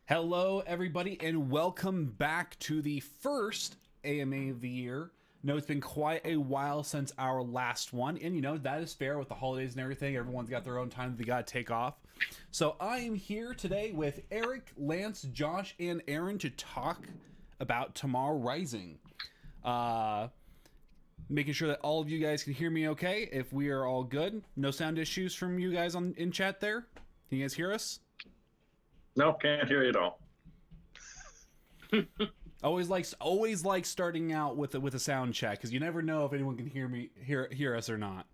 Hello, everybody, and welcome back to the first AMA of the year. No, it's been quite a while since our last one, and that is fair with the holidays and everything. Everyone's got their own time that they got to take off. So I am here today with Eric, Lance, Josh, and Aaron to talk about Tamar Rising. Making sure that all of you guys can hear me okay. If we are all good, no sound issues from you guys in chat there. Can you guys hear us? Nope, can't hear you at all. Always like starting out with a sound check because you never know if anyone can hear us or not.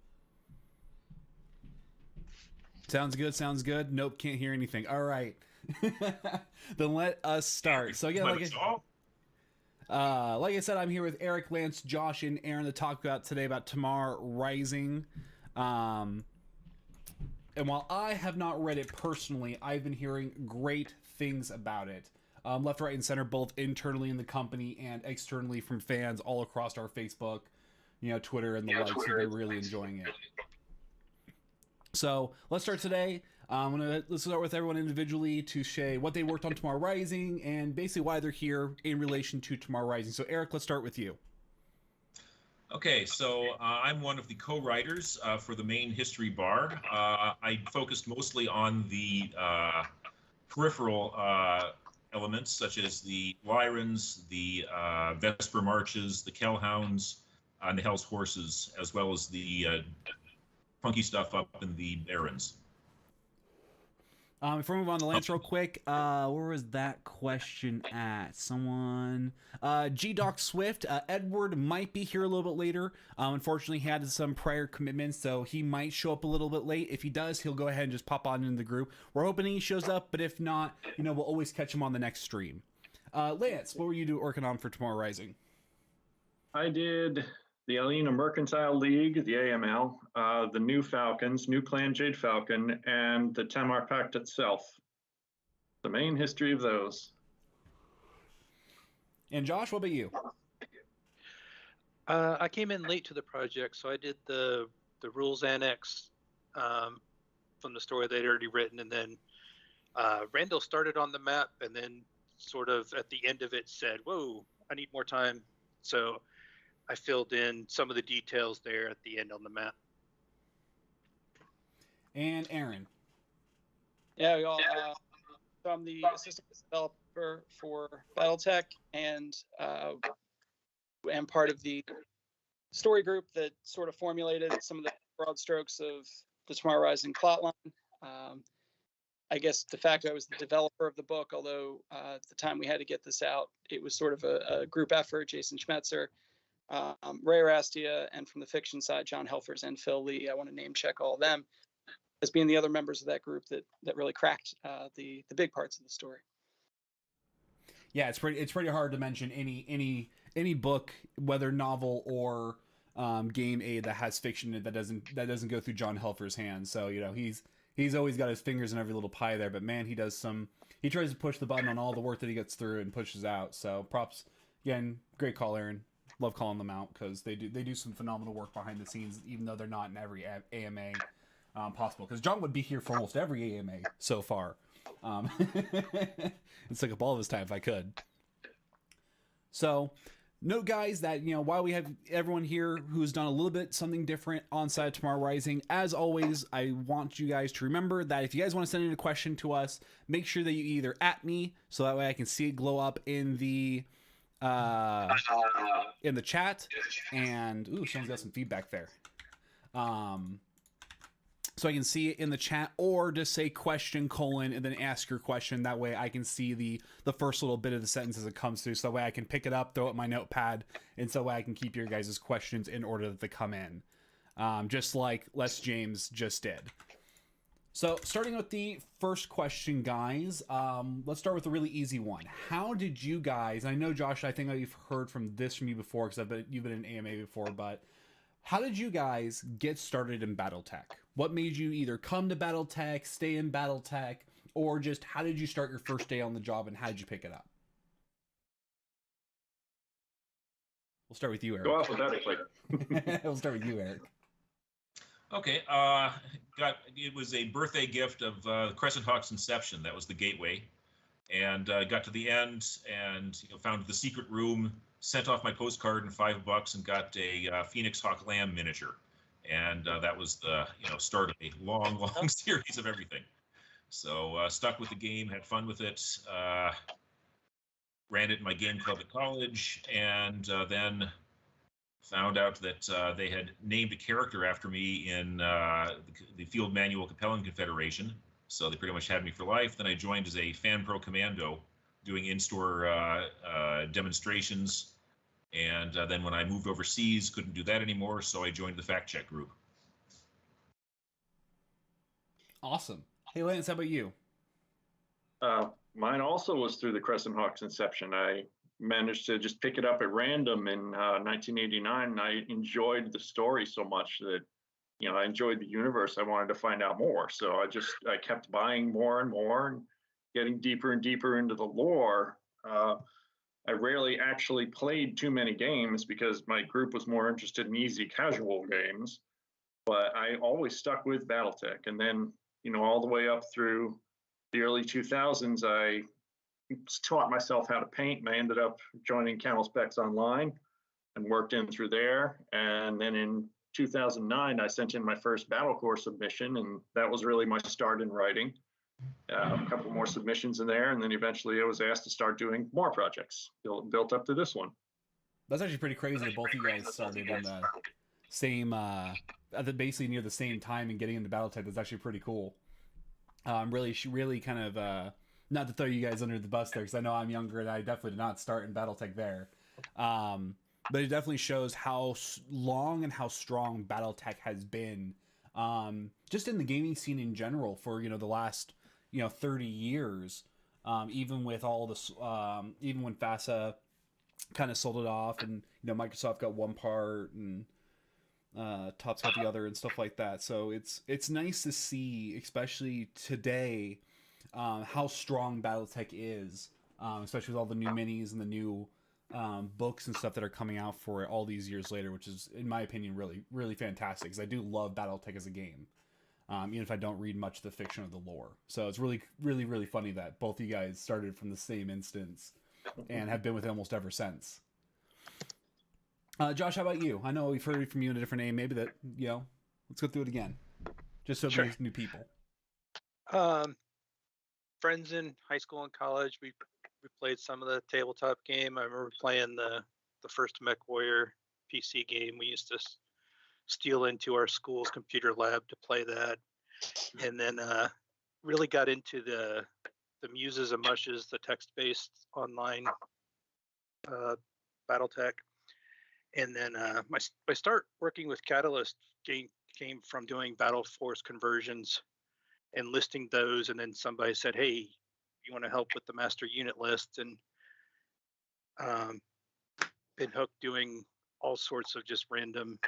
Sounds good. Nope, can't hear anything. All right, then let us start. So again, like I said, I'm here with Eric, Lance, Josh, and Aaron to talk about today about Tamar Rising. And while I have not read it personally, I've been hearing great things about it. Left, right, and center, both internally in the company and externally from fans all across our Facebook, Twitter and the likes. So they're really enjoying it. So let's start today. Let's start with everyone individually to say what they worked on Tamar Rising and basically why they're here in relation to Tamar Rising. So Eric, let's start with you. Okay, so I'm one of the co-writers for the main history bar. I focused mostly on the peripheral elements, such as the Lyrans, the Vesper Marches, the Kellhounds, and the Hell's Horses, as well as the funky stuff up in the Barrens. If we move on to Lance real quick, where was that question at? Someone, G-Doc Swift, Edward might be here a little bit later. Unfortunately, he had some prior commitments, so he might show up a little bit late. If he does, he'll go ahead and just pop on into the group. We're hoping he shows up, but if not, we'll always catch him on the next stream. Lance, what were you working on for Tamar Rising? I did the Alina Mercantile League, the AML, the New Falcons, New Clan Jade Falcon, and the Tamar Pact itself. The main history of those. And Josh, what about you? I came in late to the project, so I did the rules annex from the story they'd already written, and then Randall started on the map, and then sort of at the end of it said, "Whoa, I need more time." So I filled in some of the details there at the end on the map. And Aaron. Yeah, so I'm the assistant developer for BattleTech and part of the story group that sort of formulated some of the broad strokes of the Tamar Rising plotline. I guess de facto I was the developer of the book, although at the time we had to get this out, it was sort of a group effort. Jason Schmetzer, Ray Rastia, and from the fiction side, John Helfers and Phil Lee. I want to name check all of them as being the other members of that group that really cracked the big parts of the story. Yeah, it's pretty hard to mention any book, whether novel or game aid, that has fiction in it that doesn't go through John Helfer's hands. So he's always got his fingers in every little pie there. But man, he tries to push the button on all the work that he gets through and pushes out. So props again, great call, Aaron. Love calling them out because they do some phenomenal work behind the scenes, even though they're not in every AMA possible. Because John would be here for almost every AMA so far. It took up all of his time if I could. So, note guys that while we have everyone here who's done a little bit something different on side of Tamar Rising, as always, I want you guys to remember that if you guys want to send in a question to us, make sure that you either at me so that way I can see it glow up in the chat, and someone's got some feedback there. So I can see it in the chat, or just say question : and then ask your question. That way I can see the first little bit of the sentence as it comes through, so that way I can pick it up, throw it in my notepad, and so that way I can keep your guys' questions in order that they come in, just like Les James just did. So starting with the first question, guys, let's start with a really easy one. How did you guys, I know Josh, I think you've heard from you before because you've been in AMA before, but how did you guys get started in BattleTech? What made you either come to BattleTech, stay in BattleTech, or just how did you start your first day on the job and how did you pick it up? We'll start with you, Eric. Go alphabetically. We'll start with you, Eric. Okay, it was a birthday gift of Crescent Hawk's inception. That was the gateway. and got to the end and found the secret room, sent off my postcard and $5 and got a Phoenix Hawk Lamb miniature. And that was the start of a long series of everything. So stuck with the game, had fun with it, ran it in my game club at college, and then found out that they had named a character after me in the Field Manual Capellan Confederation. So they pretty much had me for life. Then I joined as a Fan Pro Commando, doing in-store demonstrations. And then when I moved overseas, couldn't do that anymore, so I joined the Fact Check group. Awesome. Hey, Lance, how about you? Mine also was through the Crescent Hawk's inception. I managed to just pick it up at random in 1989, and I enjoyed the story so much that, I enjoyed the universe. I wanted to find out more. So I kept buying more and more and getting deeper and deeper into the lore. I rarely actually played too many games because my group was more interested in easy casual games, but I always stuck with BattleTech. And then, all the way up through the early 2000s, I taught myself how to paint, and I ended up joining Camel Specs Online and worked in through there. And then in 2009, I sent in my first BattleCore submission, and that was really my start in writing. A couple more submissions in there, and then eventually I was asked to start doing more projects, built up to this one. That's actually pretty crazy that both of you guys started in the same, basically near the same time and getting into BattleTech. That's actually pretty cool. Really kind of, not to throw you guys under the bus there, because I know I'm younger and I definitely did not start in BattleTech there. But it definitely shows how long and how strong BattleTech has been, just in the gaming scene in general for, the last, 30 years. Even with all this, even when FASA kind of sold it off, and, Microsoft got one part and Topps got the other and stuff like that. So it's nice to see, especially today, how strong BattleTech is, especially with all the new minis and the new books and stuff that are coming out for it all these years later, which is, in my opinion, really, really fantastic, because I do love BattleTech as a game, even if I don't read much of the fiction or the lore. So it's really, really, really funny that both of you guys started from the same instance and have been with it almost ever since. Josh, how about you? I know we've heard from you in a different name. Maybe that, let's go through it again, just so there's new people. Friends in high school and college, we played some of the tabletop game. I remember playing the first Mechwarrior PC game. We used to steal into our school's computer lab to play that, and then really got into the Muses and Mushes, the text-based online BattleTech. And then my start working with Catalyst came from doing Battle Force conversions and listing those, and then somebody said, "Hey, you want to help with the master unit list?" And been hooked doing all sorts of just random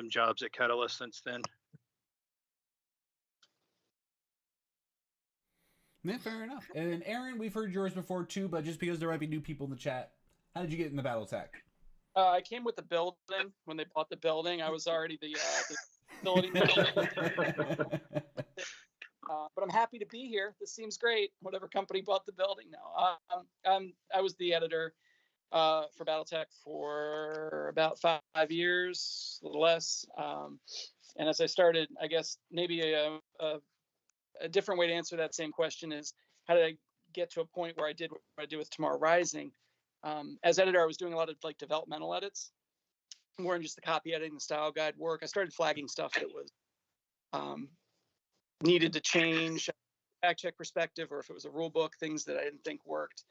jobs at Catalyst since then. Yeah, fair enough. And Aaron, we've heard yours before too, but just because there might be new people in the chat, how did you get in the BattleTech? I came with the building. When they bought the building, I was already the facility manager. But I'm happy to be here. This seems great. Whatever company bought the building now. I was the editor for BattleTech for about 5 years, a little less. And as I started, I guess maybe a different way to answer that same question is, how did I get to a point where I did what I did with Tamar Rising? As editor, I was doing a lot of developmental edits, more than just the copy editing, the style guide work. I started flagging stuff that was needed to change, fact check perspective, or if it was a rule book, things that I didn't think worked.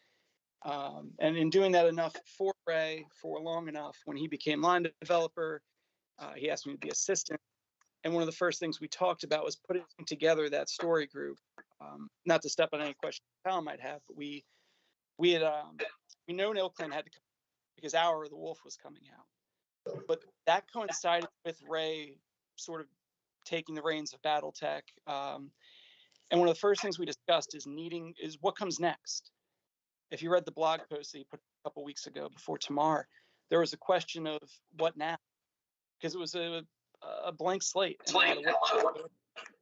And in doing that enough for Ray for long enough, when he became line developer, he asked me to be assistant. And one of the first things we talked about was putting together that story group. Not to step on any questions Cal might have, but we had known ilClan had to come because Hour of the Wolf was coming out. But that coincided with Ray sort of taking the reins of BattleTech. And one of the first things we discussed is what comes next. If you read the blog post that he put a couple weeks ago before Tamar, there was a question of what now, because it was a blank slate. And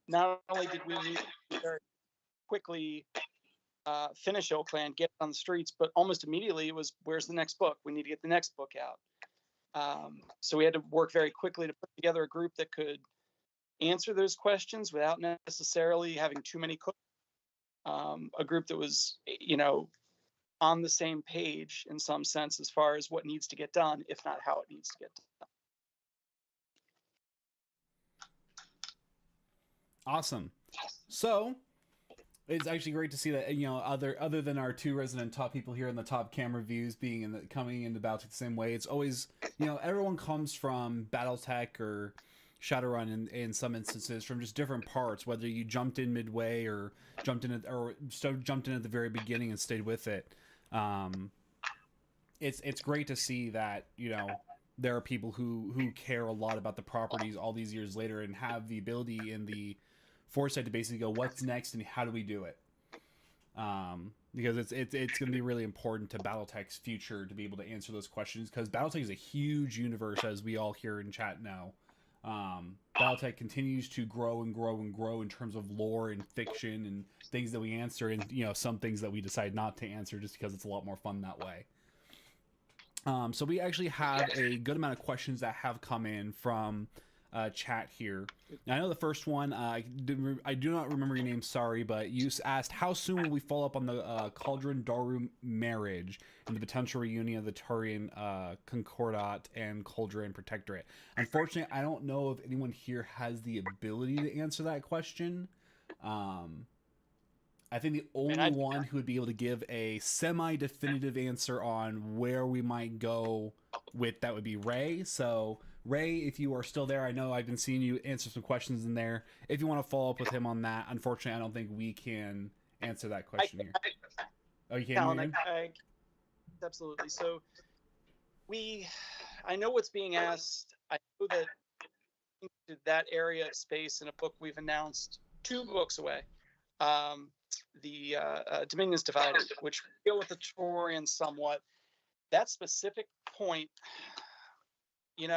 not only did we need to very quickly finish ilClan, get it on the streets, but almost immediately it was, where's the next book? We need to get the next book out. So we had to work very quickly to put together a group that could answer those questions without necessarily having too many cooks. A group that was, on the same page in some sense as far as what needs to get done, if not how it needs to get done. Awesome. So it's actually great to see that, other than our two resident top people here in the top camera views being coming into BattleTech the same way, it's always, everyone comes from BattleTech or Shadowrun in some instances from just different parts, whether you jumped in midway or jumped in at the very beginning and stayed with it. It's great to see that, there are people who care a lot about the properties all these years later and have the ability and the foresight to basically go, what's next and how do we do it? Because it's going to be really important to BattleTech's future to be able to answer those questions, because BattleTech is a huge universe, as we all here in chat know. BattleTech continues to grow and grow and grow in terms of lore and fiction and things that we answer, and some things that we decide not to answer just because it's a lot more fun that way. So we actually have a good amount of questions that have come in from chat here. Now, I know the first one, I do not remember your name, sorry, but you asked, how soon will we follow up on the Cauldron Daru marriage and the potential reunion of the Turian Concordat and Cauldron Protectorate? Unfortunately, I don't know if anyone here has the ability to answer that question. I think the only one who would be able to give a semi-definitive answer on where we might go with that would be Ray. So Ray, if you are still there, I know I've been seeing you answer some questions in there. If you want to follow up with him on that, unfortunately, I don't think we can answer that question here. Oh, you can't? Absolutely. So I know what's being asked. I know that area of space in a book we've announced 2 books away. The Dominions Divided, which deal with the Turians somewhat. That specific point, it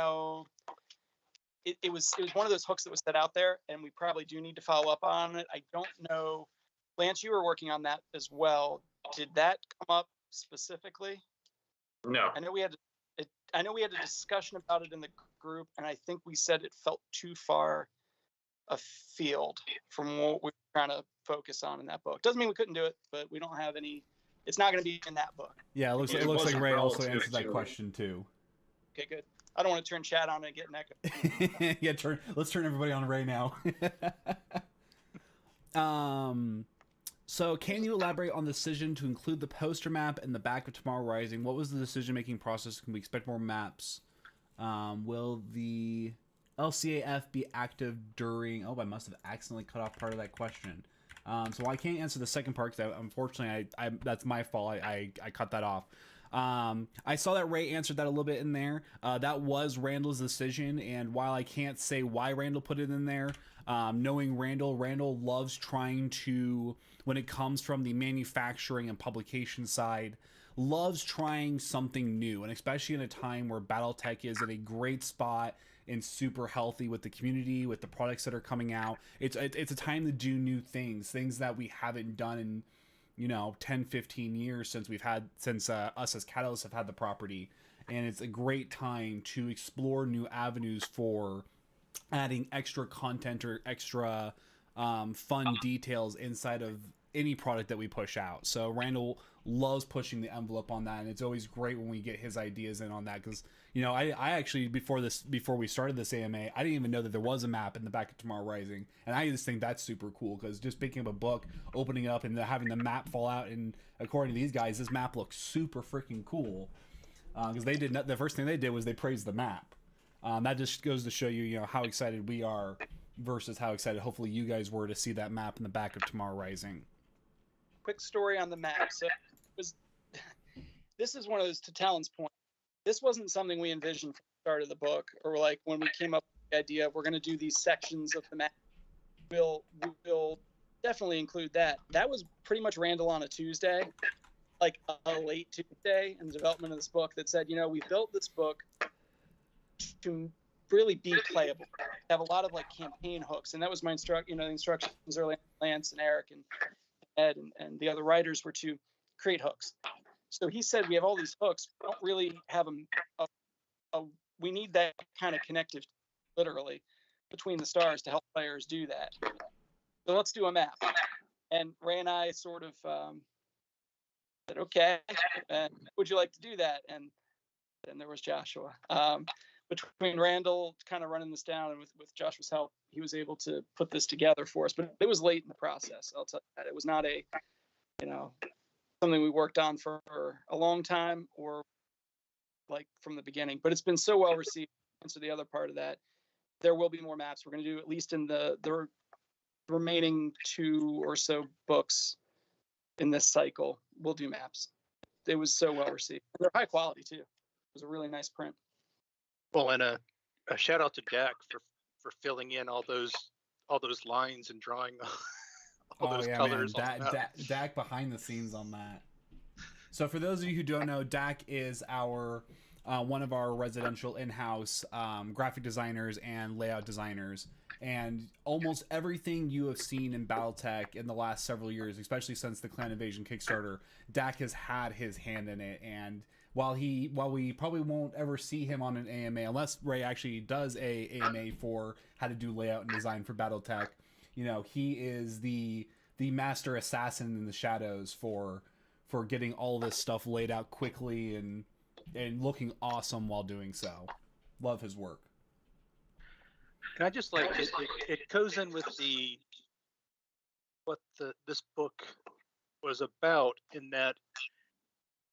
was one of those hooks that was set out there, and we probably do need to follow up on it. I don't know, Lance, you were working on that as well. Did that come up specifically? No. I know we had a discussion about it in the group, and I think we said it felt too far afield from what we were trying to focus on in that book. Doesn't mean we couldn't do it, but we don't have any. It's not going to be in that book. Yeah, it looks like Ray also answered that question too. Okay, good. I don't want to turn chat on and get an echo. Yeah, let's turn everybody on Ray now. So can you elaborate on the decision to include the poster map in the back of Tamar Rising? What was the decision-making process? Can we expect more maps? Will the LCAF be active during... Oh, I must have accidentally cut off part of that question. So I can't answer the second part because unfortunately that's my fault. I cut that off. I saw that Ray answered that a little bit in there. That was Randall's decision, and while I can't say why Randall put it in there, knowing Randall loves trying to, when it comes from the manufacturing and publication side, loves trying something new, and especially in a time where BattleTech is in a great spot and super healthy with the community, with the products that are coming out. It's a time to do new things that we haven't done in 10, 15 years since us as Catalyst have had the property. And it's a great time to explore new avenues for adding extra content or extra fun details inside of any product that we push out. So Randall loves pushing the envelope on that, and it's always great when we get his ideas in on that, because I actually before we started this AMA, I didn't even know that there was a map in the back of Tamar Rising, and I just think that's super cool, because just picking up a book, opening it up, and having the map fall out, and according to these guys, this map looks super freaking cool, because the first thing they did was they praised the map. That just goes to show you how excited we are versus how excited hopefully you guys were to see that map in the back of Tamar Rising. Quick story on the map. So this is one of those, to Talon's point, this wasn't something we envisioned from the start of the book, or like when we came up with the idea of we're going to do these sections of the map. We'll definitely include that. That was pretty much Randall on a Tuesday, like a late Tuesday in the development of this book, that said, we built this book to really be playable, have a lot of like campaign hooks, and that was my instructions early on, Lance and Eric and Ed and the other writers were to create hooks. So he said, we have all these hooks. We don't really have them. We need that kind of connective, literally, between the stars to help players do that. So let's do a map. And Ray and I sort of said, okay, would you like to do that? And then there was Joshua. Between Randall kind of running this down and with Joshua's help, he was able to put this together for us. But it was late in the process. I'll tell you that. It was not a, something we worked on for a long time or like from the beginning. But it's been so well received. And so the other part of that, there will be more maps. We're going to do at least in the remaining 2 or so books in this cycle. We'll do maps. It was so well received. They're high quality too. It was a really nice print. Well, and a shout out to Jack for filling in all those lines and drawing all those colors. Dak behind the scenes on that. So for those of you who don't know, Dak is our one of our residential in-house graphic designers and layout designers. And almost everything you have seen in BattleTech in the last several years, especially since the Clan Invasion Kickstarter, Dak has had his hand in it. And while we probably won't ever see him on an AMA, unless Ray actually does a AMA for how to do layout and design for BattleTech, he is the master assassin in the shadows for getting all this stuff laid out quickly and looking awesome while doing so. Love his work. And I just like it goes in with this book was about, in that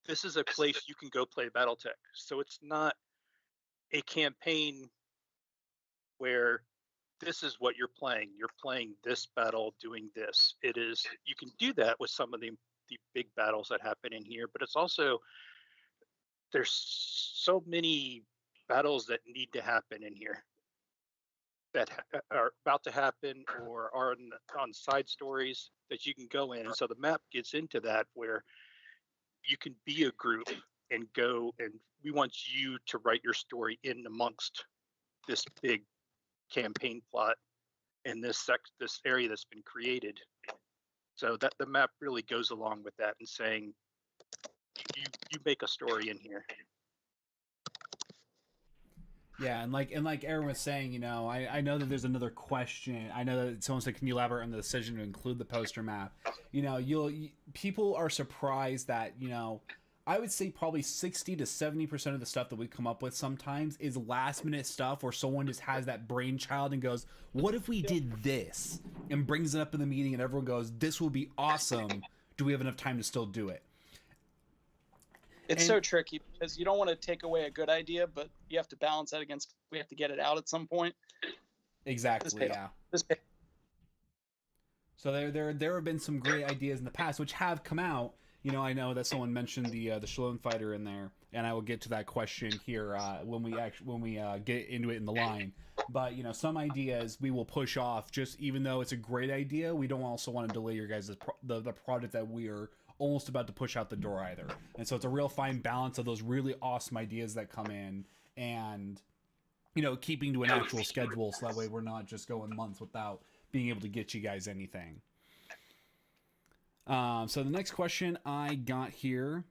this is a place you can go play BattleTech. So it's not a campaign where this is what you're playing. You're playing this battle, doing this. It is, you can do that with some of the big battles that happen in here, but it's also, there's so many battles that need to happen in here that are about to happen or are on side stories that you can go in. And so the map gets into that, where you can be a group and go, and we want you to write your story in amongst this big campaign plot in this area that's been created. So that the map really goes along with that and saying, you make a story in here. Yeah, and like Aaron was saying, I know that there's another question. I know that someone said, can you elaborate on the decision to include the poster map? People are surprised that, I would say probably 60 to 70% of the stuff that we come up with sometimes is last minute stuff, or someone just has that brainchild and goes, what if we did this? And brings it up in the meeting and everyone goes, this will be awesome. Do we have enough time to still do it? It's so tricky because you don't want to take away a good idea, but you have to balance that against, we have to get it out at some point. Exactly, yeah. So there have been some great ideas in the past which have come out. I know that someone mentioned the Shalom fighter in there, and I will get to that question here when we get into it in the line. But some ideas we will push off, just even though it's a great idea, we don't also want to delay your guys' the product that we are almost about to push out the door either. And so it's a real fine balance of those really awesome ideas that come in and keeping to an actual schedule, so that way we're not just going months without being able to get you guys anything. So the next question I got here,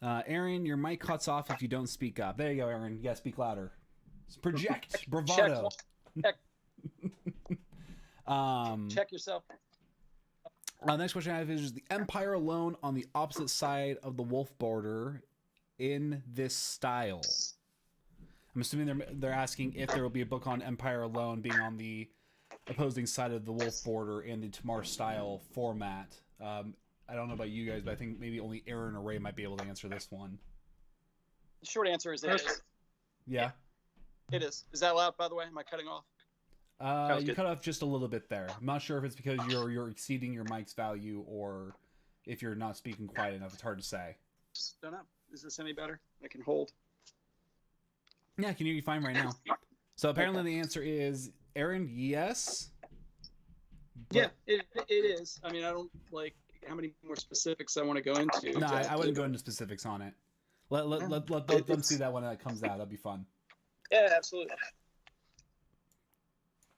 Aaron, your mic cuts off if you don't speak up. There you go, Aaron. Yeah, speak louder. Project bravado. Check yourself. Next question I have is the Empire alone on the opposite side of the wolf border in this style. I'm assuming they're asking if there will be a book on Empire alone being on the opposing side of the wolf border in the Tamar style format. I don't know about you guys, but I think maybe only Aaron or Ray might be able to answer this one. The short answer is it is. Yeah? It is. Is that loud, by the way? Am I cutting off? You cut off just a little bit there. I'm not sure if it's because you're exceeding your mic's value or if you're not speaking quiet enough. It's hard to say. Don't know. Is this any better? I can hold. Yeah, I can hear you fine right now. So apparently the answer is, Aaron, yes? Yeah, it is. I mean, I don't like how many more specifics I want to go into. No, I wouldn't go into specifics on it. Let them see that when that comes out. That'd be fun. Yeah, absolutely.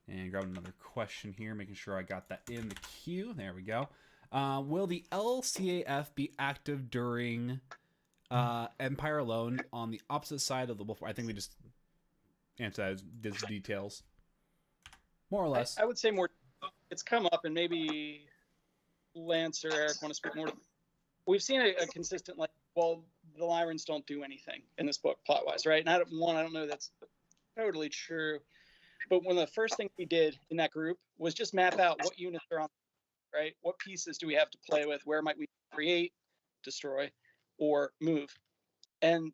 And grab another question here, making sure I got that in the queue. There we go. Will the LCAF be active during Empire Alone on the opposite side of the wolf? I think we just answered those details. More or less. I would say more. It's come up, and maybe Lance or Eric want to speak more. We've seen a consistent, like, well, the Lyrans don't do anything in this book plot-wise, right? And I don't know that's totally true. But one of the first things we did in that group was just map out what units are on, right? What pieces do we have to play with? Where might we create, destroy, or move? And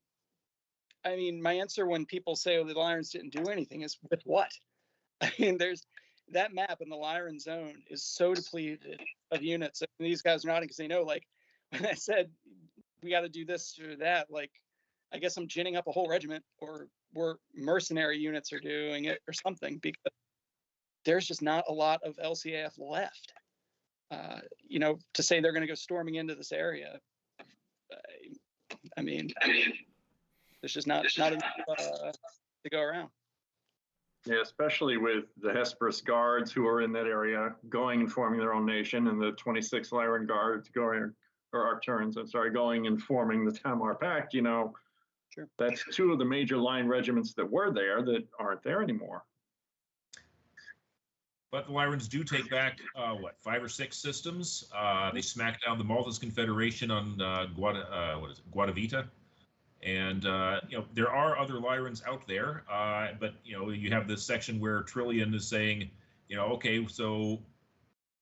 I mean, my answer when people say, oh, the Lyrans didn't do anything is with what? I mean, there's that map in the Lyran zone is so depleted of units. And these guys are nodding because they know, like, when I said we got to do this or that, like, I guess I'm ginning up a whole regiment, or we're mercenary units are doing it or something, because there's just not a lot of LCAF left. You know, to say they're going to go storming into this area, I mean, there's just not enough to go around. Yeah, especially with the Hesperus guards who are in that area going and forming their own nation, and the 26 Lyran guards going, or Arcturians, I'm sorry, going and forming the Tamar Pact. You know, sure, that's two of the major line regiments that were there that aren't there anymore. But the Lyrans do take back, 5 or 6 systems. They smack down the Malthus Confederation on Guadavita. And, you know, there are other Lyrans out there, but, you know, you have this section where Trillian is saying, you know, okay, so,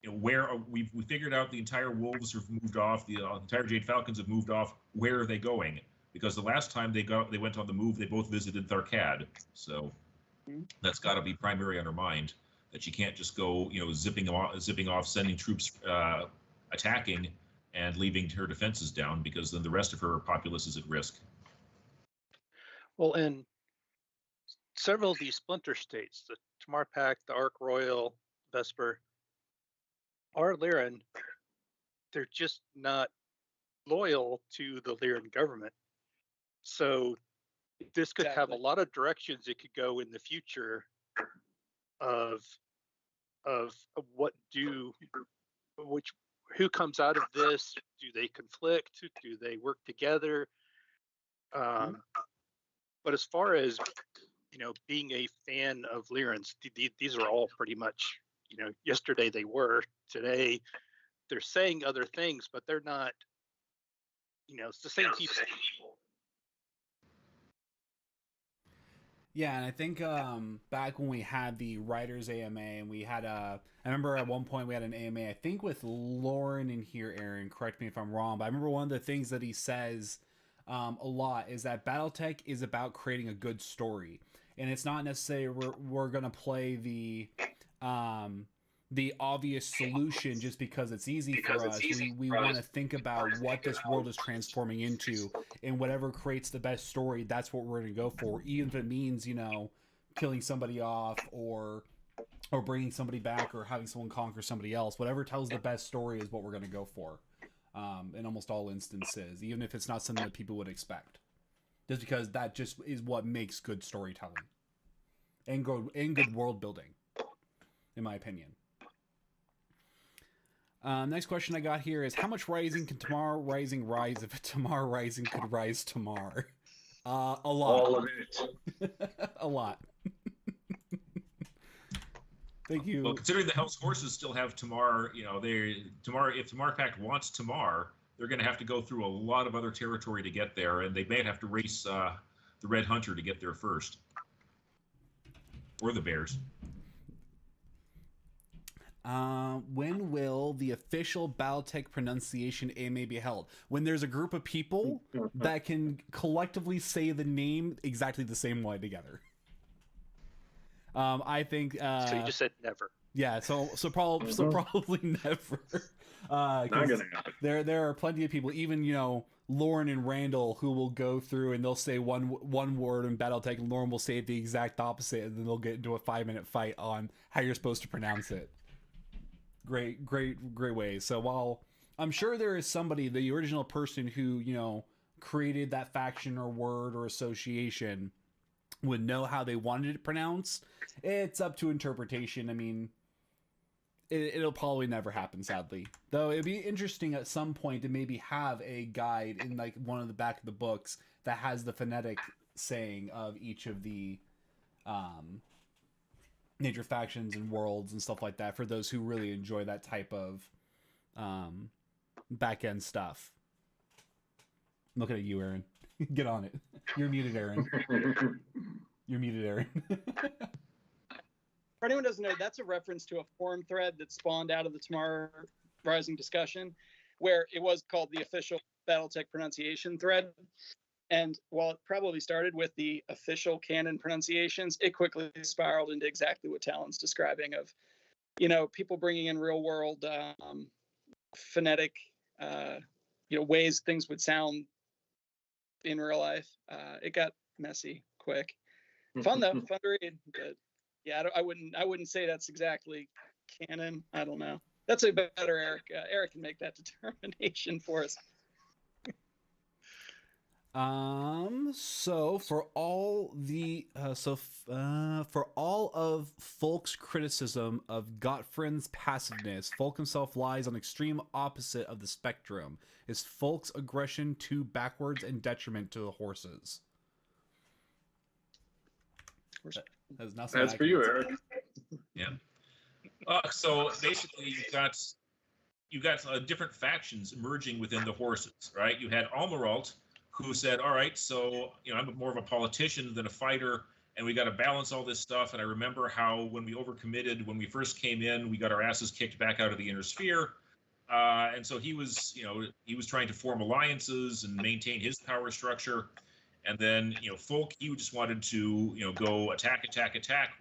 you know, where we figured out the entire Wolves have moved off, the entire Jade Falcons have moved off. Where are they going? Because the last time they went on the move, they both visited Tharkad. So that's got to be primary on her mind, that she can't just go, you know, zipping off, sending troops attacking and leaving her defenses down, because then the rest of her populace is at risk. Well, in several of these splinter states, the Tamar Pact, the Ark Royal, Vesper, are Lyran, they're just not loyal to the Lyran government. So this could have a lot of directions it could go in the future of who comes out of this. Do they conflict? Do they work together? But as far as, you know, being a fan of Lyrans, these are all pretty much, you know, yesterday they were, today they're saying other things, but they're not, you know, it's the same people. Yeah, and I think back when we had the Writers AMA, and we had I remember at one point we had an AMA, I think with Lauren in here, Aaron, correct me if I'm wrong, but I remember one of the things that he says a lot is that BattleTech is about creating a good story, and it's not necessarily we're gonna play the obvious solution just because it's easy for us. We want to think about what this world is transforming into, and whatever creates the best story, that's what we're going to go for, even if it means, you know, killing somebody off or bringing somebody back or having someone conquer somebody else. Whatever tells the best story is what we're going to go for. In almost all instances, even if it's not something that people would expect, just because that just is what makes good storytelling and good world building, in my opinion. Next question I got here is, how much rising can Tamar Rising rise if Tamar Rising could rise Tamar? A lot. All of it. A lot. Thank you. Well, considering the Hell's Horses still have Tamar, you know, if Tamar Pact wants Tamar, they're going to have to go through a lot of other territory to get there, and they may have to race the Red Hunter to get there first, or the Bears. When will the official BattleTech pronunciation AMA be held? When there's a group of people that can collectively say the name exactly the same way together. I think. So you just said never. Yeah. So probably never. Not gonna happen. There are plenty of people, even, you know, Lauren and Randall, who will go through and they'll say one word in BattleTech, and Lauren will say the exact opposite, and then they'll get into a 5-minute fight on how you're supposed to pronounce it. Great way. So while I'm sure there is somebody, the original person who, you know, created that faction or word or association would know how they wanted it pronounced, it's up to interpretation. I mean, it'll probably never happen, sadly. Though it'd be interesting at some point to maybe have a guide in like one of the back of the books that has the phonetic saying of each of the major factions and worlds and stuff like that for those who really enjoy that type of back end stuff. I'm looking at you, Aaron. Get on it. You're muted, Aaron. You're muted, Aaron. For anyone who doesn't know, that's a reference to a forum thread that spawned out of the Tamar Rising discussion, where it was called the official BattleTech pronunciation thread. And while it probably started with the official canon pronunciations, it quickly spiraled into exactly what Talon's describing of, people bringing in real world phonetic, ways things would sound in real life. It got messy quick. Fun though, fun to read. But yeah, I wouldn't say that's exactly canon. I don't know. That's a better Eric. Eric can make that determination for us. So for all the for all of Folk's criticism of Gottfried's passiveness, Folk himself lies on extreme opposite of the spectrum. Is Folk's aggression too backwards and detriment to the horses? That's for you, Eric. Yeah. So basically, you got different factions emerging within the horses, right? You had Almiralt, who said, all right, so, I'm more of a politician than a fighter, and we got to balance all this stuff. And I remember how when we overcommitted, when we first came in, we got our asses kicked back out of the inner sphere. And so he was trying to form alliances and maintain his power structure. And then, Folk, he just wanted to, go attack.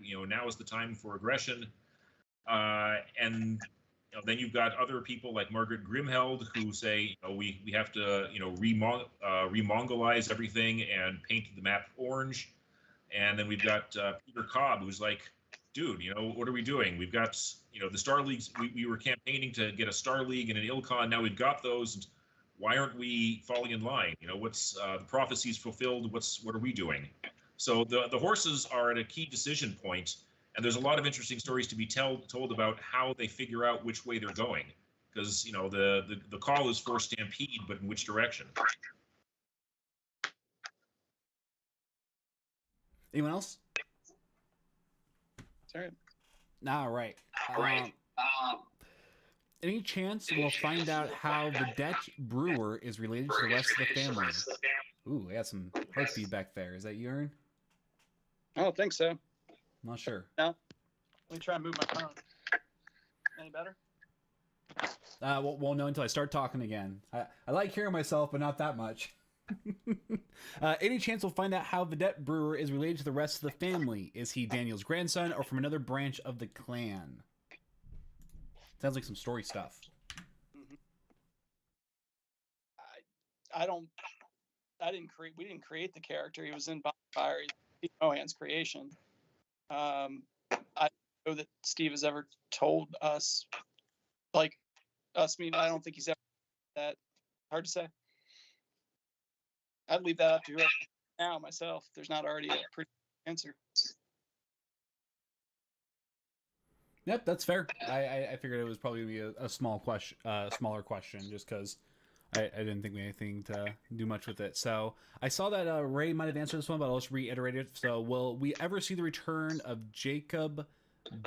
Now is the time for aggression. And then you've got other people like Margaret Grimheld who say, we have to, remongolize everything and paint the map orange. And then we've got Peter Cobb, who's like, dude, what are we doing? We've got, the Star Leagues. We were campaigning to get a Star League and an ilClan. Now we've got those. And why aren't we falling in line? What's the prophecies fulfilled? What are we doing? So the horses are at a key decision point. And there's a lot of interesting stories to be told about how they figure out which way they're going. Because, the call is for stampede, but in which direction? Anyone else? Sorry. All right. Any chance we'll find out how the Dutch brewer is related to the rest of the family? Ooh, I got some heart feedback there. Is that you, Aaron? I don't think so. Not sure. No. Let me try and move my phone. Any better? Won't know until I start talking again. I like hearing myself, but not that much. Any chance we'll find out how Vedette Brewer is related to the rest of the family? Is he Daniel's grandson or from another branch of the clan? Sounds like some story stuff. We didn't create the character. He was in Bonfire. He's Mohan's creation. I don't know that Steve has ever told us, I don't think he's ever that. Hard to say. I'd leave that up to whoever now myself. There's not already a pretty answer. Yep, that's fair. I figured it was probably going to be a smaller question, just because I didn't think we had anything to do much with it. So I saw that Ray might have answered this one, but I'll just reiterate it. So will we ever see the return of Jacob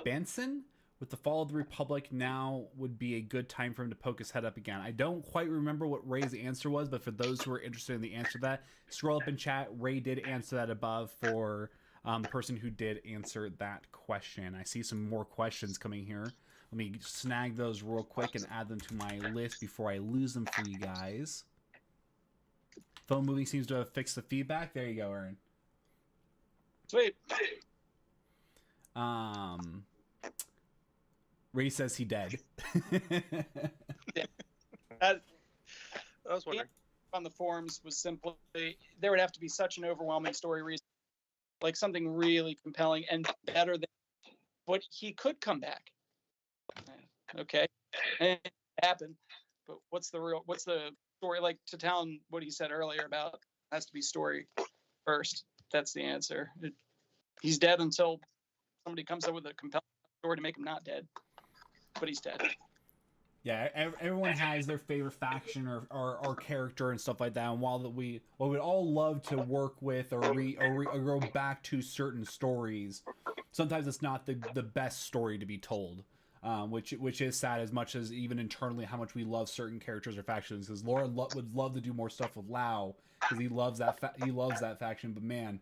Benson? With the fall of the Republic, now would be a good time for him to poke his head up again. I don't quite remember what Ray's answer was, but for those who are interested in the answer to that, scroll up in chat. Ray did answer that above for the person who did answer that question. I see some more questions coming here. Let me snag those real quick and add them to my list before I lose them for you guys. Phone moving seems to have fixed the feedback. There you go, Aaron. Sweet. Ray says he dead. Yeah. I was wondering. On the forums was simply there would have to be such an overwhelming story reason, like something really compelling and better than. But he could come back. Okay, and it happened. But what's the story? Like to Talon, what he said earlier about has to be story first. That's the answer. He's dead until somebody comes up with a compelling story to make him not dead. but he's dead. Yeah, everyone has their favorite faction or character and stuff like that. And while we'd all love to work with or go back to certain stories, sometimes it's not the best story to be told, which is sad. As much as even internally how much we love certain characters or factions, because Laura would love to do more stuff with Lau because he loves that faction. But man,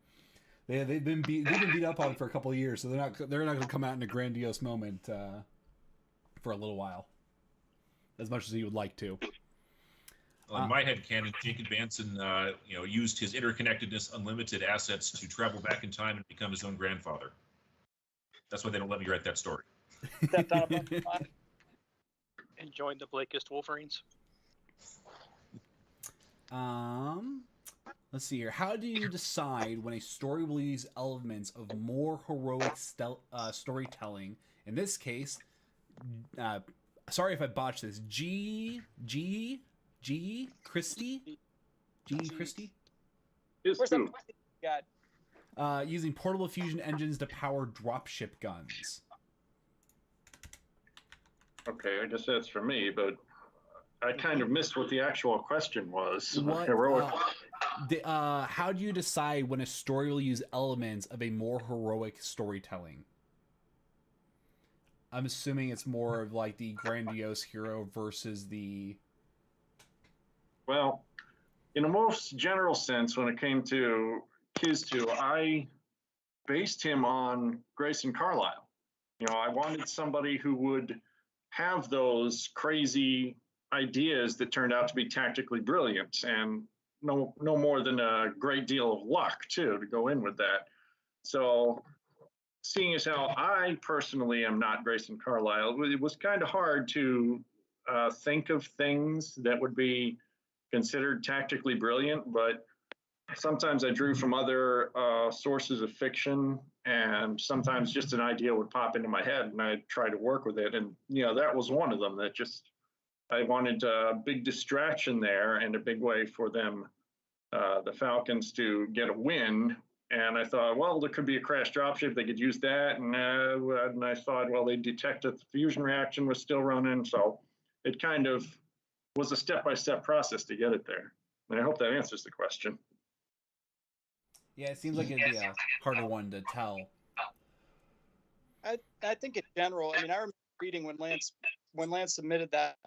they've been beat up on for a couple of years, so they're not going to come out in a grandiose moment for a little while. As much as he would like to. Well, in my head canon, Jacob Banson, used his interconnectedness, unlimited assets to travel back in time and become his own grandfather. That's why they don't let me write that story. Stepped on a bunch of fire. And joined the Blakist Wolverines. Let's see here. How do you decide when a story will use elements of more heroic storytelling? In this case, sorry if I botched this. G. Christie? G. Christie? Where's that got? Using portable fusion engines to power dropship guns. Okay, I guess that's for me, but I kind of missed what the actual question was. What, Heroic. How do you decide when a story will use elements of a more heroic storytelling? I'm assuming it's more of like the grandiose hero versus the... Well, in a most general sense, when it came to Kiz2, I based him on Grayson Carlisle. I wanted somebody who would have those crazy ideas that turned out to be tactically brilliant, and no more than a great deal of luck, too, to go in with that. So... seeing as how I personally am not Grayson Carlisle, it was kind of hard to think of things that would be considered tactically brilliant, but sometimes I drew from other sources of fiction, and sometimes just an idea would pop into my head, and I'd try to work with it. And, that was one of them that just, I wanted a big distraction there and a big way for them, the Falcons, to get a win. And I thought, well, there could be a crash dropship. They could use that. And I thought, well, they detected the fusion reaction was still running. So it kind of was a step-by-step process to get it there. And I hope that answers the question. Yeah, it seems like it'd be a harder one to tell. I think in general, I remember reading when Lance submitted that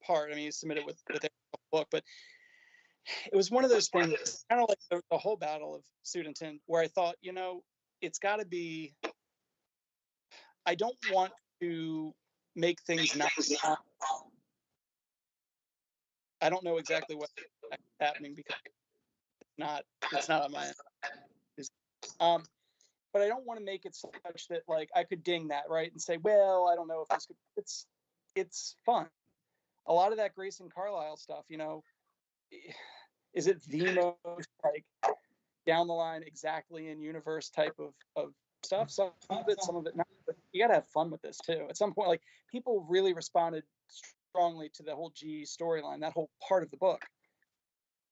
part. He submitted with the book, but it was one of those things, kind of like the whole Battle of Sudenton, where I thought, it's got to be. I don't want to make things not. I don't know exactly what's happening because it's not on my end. But I don't want to make it such that I could ding that, right, and say, well, I don't know if this could. It's fun. A lot of that Grayson Carlisle stuff, is it the most down the line exactly in universe type of stuff? Some of it not. But you gotta have fun with this too. At some point, people really responded strongly to the whole G storyline, that whole part of the book.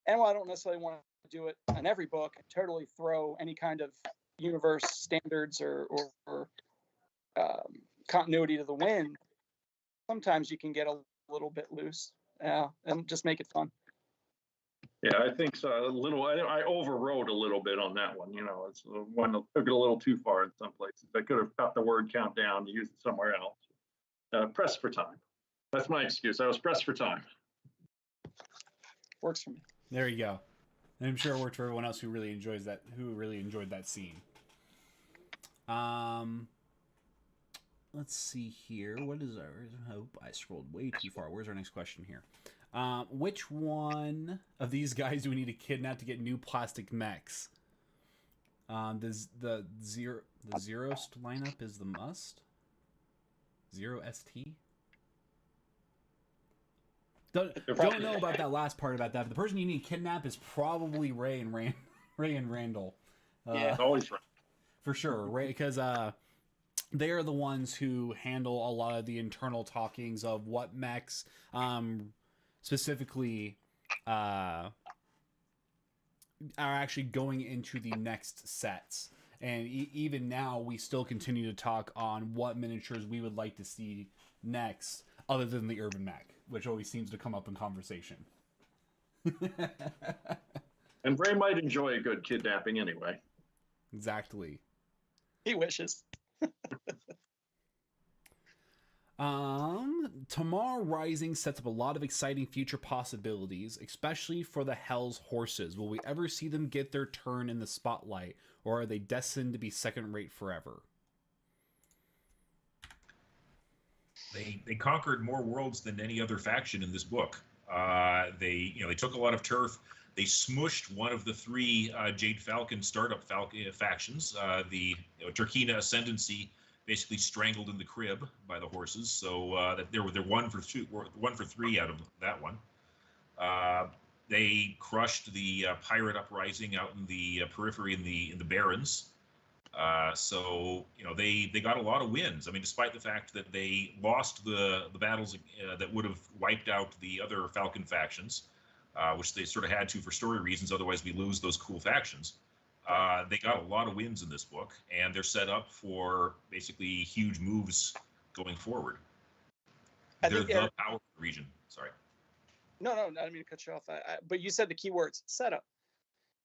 And while I don't necessarily want to do it on every book and totally throw any kind of universe standards or continuity to the wind, sometimes you can get a little bit loose, and just make it fun. Yeah, I think so. I overrode a little bit on that one. It's one that took it a little too far in some places. I could have cut the word count down to use it somewhere else. Pressed for time. That's my excuse. I was pressed for time. Works for me. There you go. And I'm sure it worked for everyone else who really enjoyed that scene. Let's see here. What is our... Hope I scrolled way too far. Where's our next question here? Which one of these guys do we need to kidnap to get new plastic mechs? The Zerost lineup is the must. Zero ST. Don't know about that last part about that. But the person you need to kidnap is probably Ray and Randall. Yeah, always right. For sure, Ray, because they are the ones who handle a lot of the internal talkings of what mechs, specifically, are actually going into the next sets. And even now, we still continue to talk on what miniatures we would like to see next, other than the urban mech, which always seems to come up in conversation. And Ray might enjoy a good kidnapping anyway. Exactly. He wishes. Tamar Rising sets up a lot of exciting future possibilities, especially for the Hell's Horses. Will we ever see them get their turn in the spotlight, or are they destined to be second rate forever? They conquered more worlds than any other faction in this book. They took a lot of turf. They smushed one of the three Jade Falcon startup factions. The Turkina Ascendancy basically strangled in the crib by the horses. So that they're 1 for 3 out of that one. They crushed the pirate uprising out in the periphery in the Barrens. So they got a lot of wins. I mean, despite the fact that they lost the battles that would have wiped out the other Falcon factions, which they sort of had to for story reasons. Otherwise, we lose those cool factions. They got a lot of wins in this book, and they're set up for basically huge moves going forward. They're the power region. Sorry. No, I didn't mean to cut you off. But you said the key words: setup.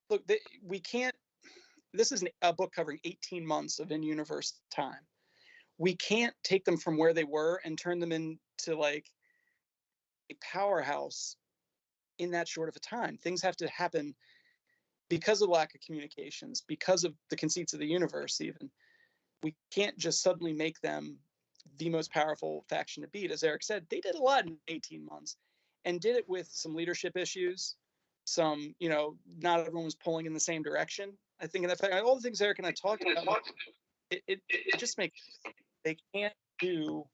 Look, we can't. This is a book covering 18 months of in-universe time. We can't take them from where they were and turn them into like a powerhouse in that short of a time. Things have to happen because of lack of communications, because of the conceits of the universe even. We can't just suddenly make them the most powerful faction to beat. As Eric said, they did a lot in 18 months and did it with some leadership issues, some, not everyone was pulling in the same direction. I think in that fact, all the things Eric and I talked about, it just makes, they can't do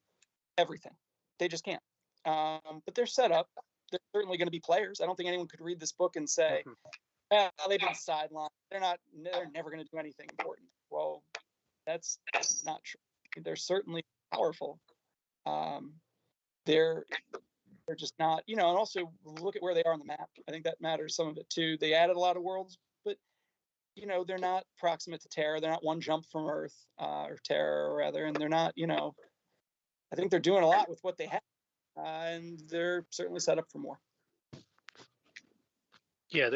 everything. They just can't. But they're set up. They're certainly going to be players. I don't think anyone could read this book and say, they've been sidelined. They're never going to do anything important. Well, that's not true. They're certainly powerful. They're just not, and also look at where they are on the map. I think that matters some of it too. They added a lot of worlds, but they're not proximate to Terra. They're not one jump from Earth, or Terra rather, and they're not, I think they're doing a lot with what they have, and they're certainly set up for more. Yeah,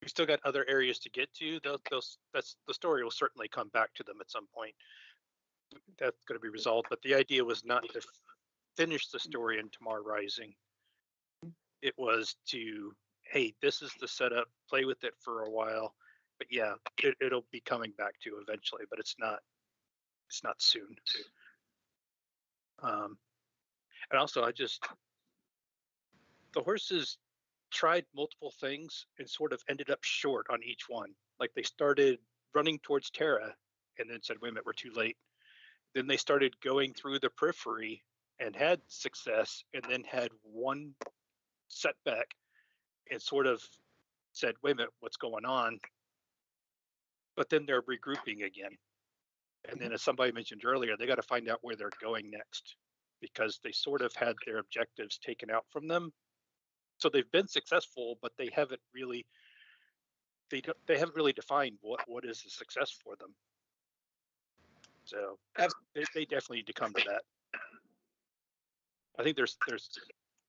we still got other areas to get to. That's the story will certainly come back to them at some point. That's going to be resolved, but the idea was not to finish the story in Tamar Rising. It was to, hey, this is the setup, play with it for a while, but yeah, it'll be coming back to eventually, but it's not soon. And also the horses tried multiple things and sort of ended up short on each one. Like they started running towards Terra and then said, wait a minute, we're too late. Then they started going through the periphery and had success, and then had one setback and sort of said, wait a minute, what's going on? But then they're regrouping again. And then as somebody mentioned earlier, they got to find out where they're going next, because they sort of had their objectives taken out from them. So they've been successful, but they haven't really defined what is a success for them. So they definitely need to come to that. I think there's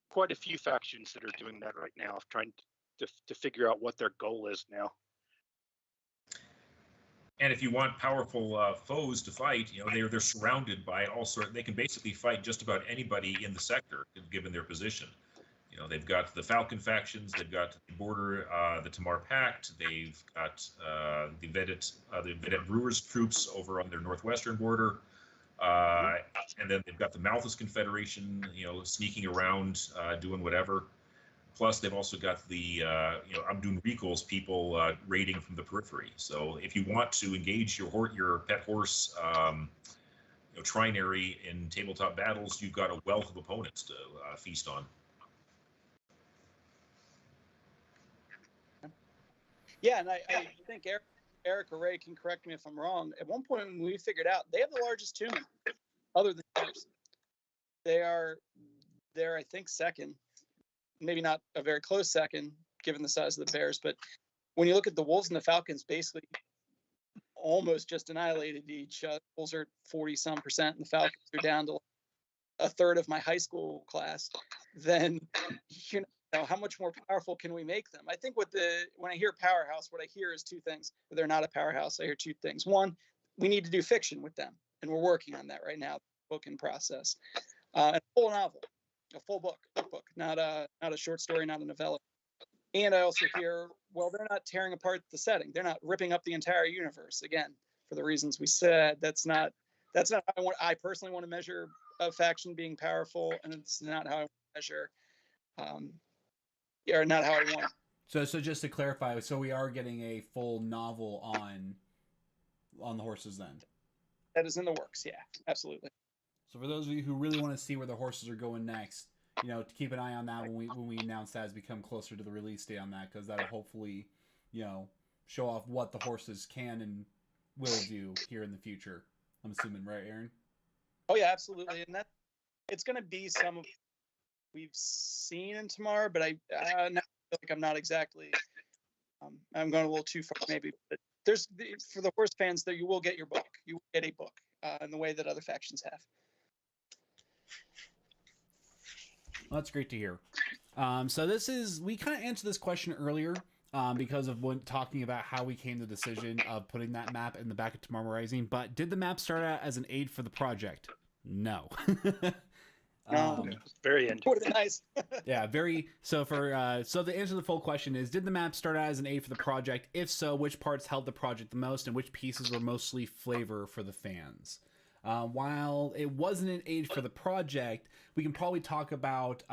quite a few factions that are doing that right now, trying to figure out what their goal is now. And if you want powerful foes to fight, they're surrounded by all sorts. They can basically fight just about anybody in the sector, given their position. They've got the Falcon factions, they've got the border, the Tamar Pact, they've got the Vedette Brewers troops over on their northwestern border, and then they've got the Malthus Confederation, sneaking around, doing whatever. Plus, they've also got the Abdun Rikol's people raiding from the periphery. So, if you want to engage your pet horse trinary in tabletop battles, you've got a wealth of opponents to feast on. Yeah, and I think Eric or Ray can correct me if I'm wrong. At one point, when we figured out they have the largest human, other than Bears. They're I think second, maybe not a very close second given the size of the Bears, but when you look at the Wolves and the Falcons, basically almost just annihilated each. Bulls are 40-some%, and the Falcons are down to a third of my high school class. Then, you know, how much more powerful can we make them? I think when I hear powerhouse, what I hear is two things. If they're not a powerhouse, I hear two things. One, we need to do fiction with them, and we're working on that right now, book in process. And a full novel, a full book, not a short story, not a novella. And I also hear, well, they're not tearing apart the setting. They're not ripping up the entire universe. Again, for the reasons we said, that's not how I personally want to measure a faction being powerful, and it's not how I want to measure, or not how I want. So just to clarify, so we are getting a full novel on the horses then. That is in the works. Yeah, absolutely. So for those of you who really want to see where the horses are going next, you know, to keep an eye on that when we announce that as we come closer to the release date on that, because that'll hopefully, you know, show off what the horses can and will do here in the future. I'm assuming, right, Aaron? Oh yeah, absolutely, and that it's going to be some of we've seen in Tamar, but I feel like I'm not exactly. I'm going a little too far, maybe. But there's for the horse fans, there you will get your book. You will get a book in the way that other factions have. Well, that's great to hear. So we kind of answered this question earlier because of when talking about how we came to the decision of putting that map in the back of Tamar Rising. But did the map start out as an aid for the project? No. Very end. Would have been nice. Yeah, very. So so the answer to the full question is: did the map start out as an aid for the project? If so, which parts helped the project the most, and which pieces were mostly flavor for the fans? While it wasn't an aid for the project, we can probably talk about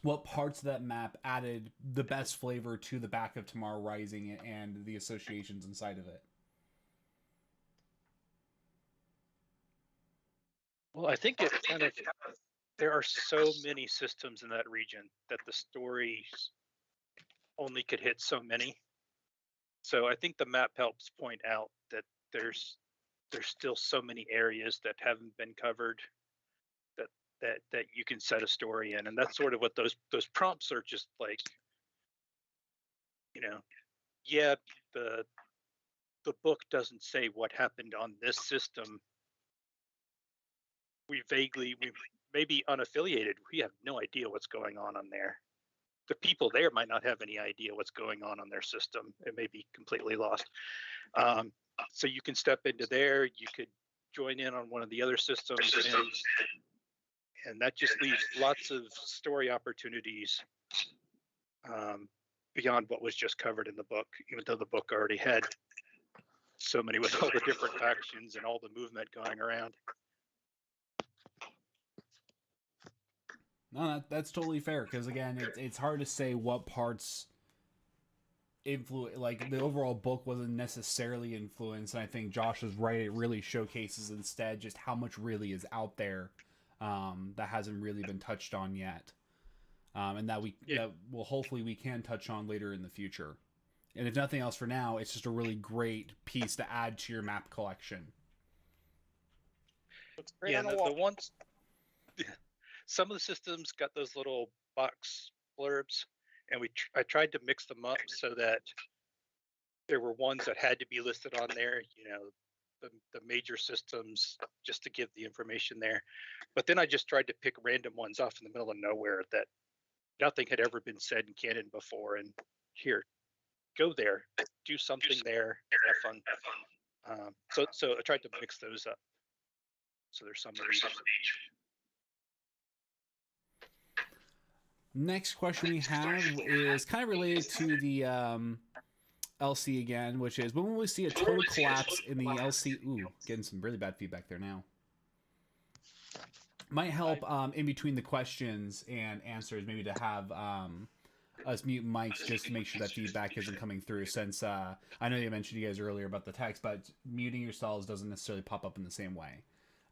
what parts of that map added the best flavor to the back of Tamar Rising and the associations inside of it. Well, I think it kind of there are so many systems in that region that the stories only could hit so many. So I think the map helps point out that there's still so many areas that haven't been covered that you can set a story in, and that's sort of what those prompts are just like. You know, yeah, the book doesn't say what happened on this system. We may be unaffiliated. We have no idea what's going on there. The people there might not have any idea what's going on their system. It may be completely lost. So you can step into there. You could join in on one of the other systems, and that just leaves lots of story opportunities beyond what was just covered in the book, even though the book already had so many with all the different factions and all the movement going around. No, that's totally fair, because again, it's hard to say what parts influence. Like the overall book wasn't necessarily influenced, and I think Josh is right. It really showcases instead just how much really is out there that hasn't really been touched on yet, and that will hopefully we can touch on later in the future. And if nothing else for now, it's just a really great piece to add to your map collection. Yeah, the ones. Some of the systems got those little box blurbs, and I tried to mix them up so that there were ones that had to be listed on there, you know, the major systems, just to give the information there. But then I just tried to pick random ones off in the middle of nowhere that nothing had ever been said in canon before, and here, go there, do something there, have fun. So I tried to mix those up. So there's some of each. Next question we have is kind of related to the LC again, which is when will we see a total collapse in the LC? Ooh, getting some really bad feedback there now. Might help in between the questions and answers, maybe to have us mute mics just to make sure that feedback isn't coming through, since I know you mentioned you guys earlier about the text, but muting yourselves doesn't necessarily pop up in the same way.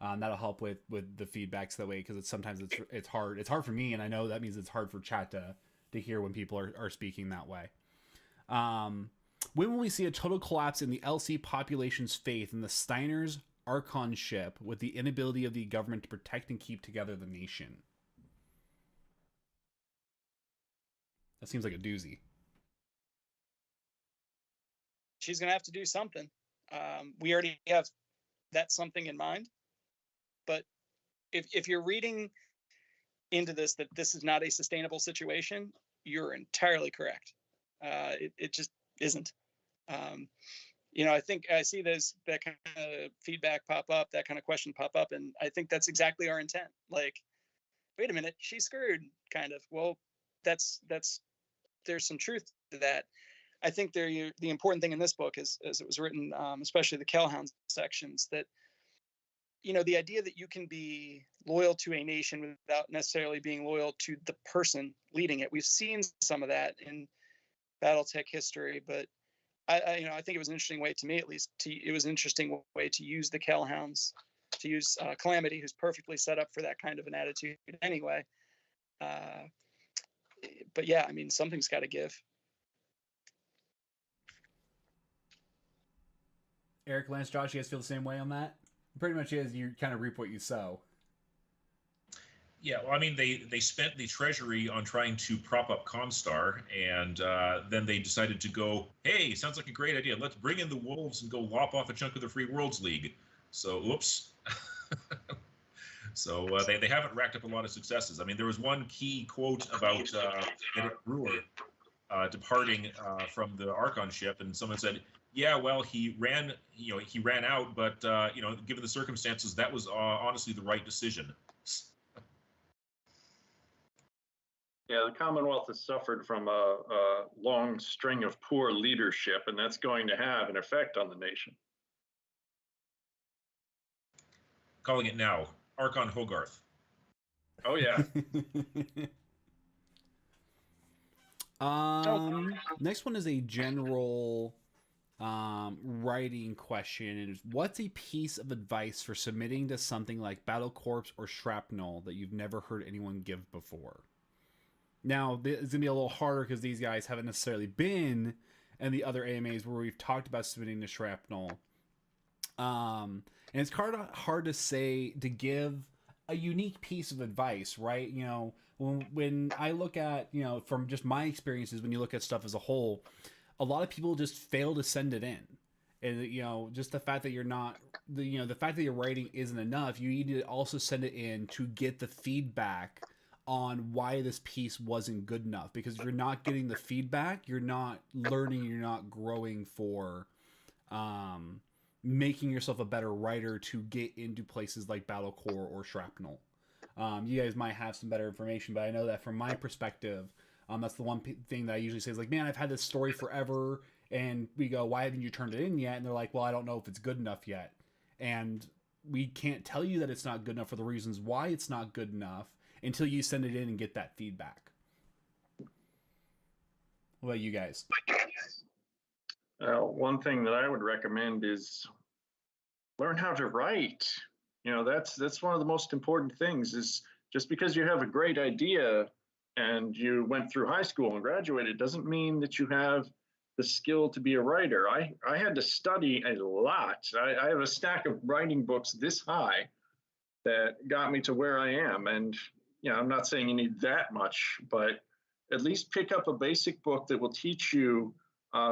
That'll help with the feedbacks that way, because sometimes it's hard. It's hard for me, and I know that means it's hard for chat to hear when people are speaking that way. When will we see a total collapse in the LC population's faith in the Steiner's archonship with the inability of the government to protect and keep together the nation? That seems like a doozy. She's gonna have to do something. We already have that something in mind. But if you're reading into this that this is not a sustainable situation, you're entirely correct. It just isn't. I think I see that kind of feedback pop up, that kind of question pop up, and I think that's exactly our intent. Like, wait a minute, she's screwed, kind of. Well, that's there's some truth to that. I think the important thing in this book is, as it was written, especially the Kellhound sections, that the idea that you can be loyal to a nation without necessarily being loyal to the person leading it. We've seen some of that in BattleTech history, but I think it was an interesting way, to me at least, it was an interesting way to use the Kellhounds, to use Calamity, who's perfectly set up for that kind of an attitude anyway. But yeah, I mean, something's got to give. Eric, Lance, Josh, you guys feel the same way on that? Pretty much is, you kind of reap what you sow. Yeah, well, I mean, they spent the treasury on trying to prop up Comstar, and then they decided to go, hey, sounds like a great idea. Let's bring in the wolves and go lop off a chunk of the Free Worlds League. So, whoops. So they haven't racked up a lot of successes. I mean, there was one key quote about Eric Brewer departing from the Archon ship, and someone said, yeah, well, he ran out, but given the circumstances, that was honestly the right decision. Yeah, the Commonwealth has suffered from a long string of poor leadership, and that's going to have an effect on the nation. Calling it now, Archon Hogarth. Oh, yeah. Next one is a general writing question. And what's a piece of advice for submitting to something like Battle Corps or Shrapnel that you've never heard anyone give before? Now, it's going to be a little harder because these guys haven't necessarily been in the other AMAs where we've talked about submitting to Shrapnel. And it's hard to say, to give a unique piece of advice, right? When I look at, from just my experiences, when you look at stuff as a whole, a lot of people just fail to send it in. And, just the fact that you're not, the fact that your writing isn't enough, you need to also send it in to get the feedback on why this piece wasn't good enough. Because if you're not getting the feedback, you're not learning, you're not growing for making yourself a better writer to get into places like Battle Corps or Shrapnel. You guys might have some better information, but I know that from my perspective, that's the one thing that I usually say is like, man, I've had this story forever, and we go, why haven't you turned it in yet? And they're like, well, I don't know if it's good enough yet. And we can't tell you that it's not good enough for the reasons why it's not good enough until you send it in and get that feedback. What about you guys? One thing that I would recommend is learn how to write. That's one of the most important things. Is just because you have a great idea and you went through high school and graduated doesn't mean that you have the skill to be a writer. I had to study a lot. I have a stack of writing books this high that got me to where I am. And I'm not saying you need that much, but at least pick up a basic book that will teach you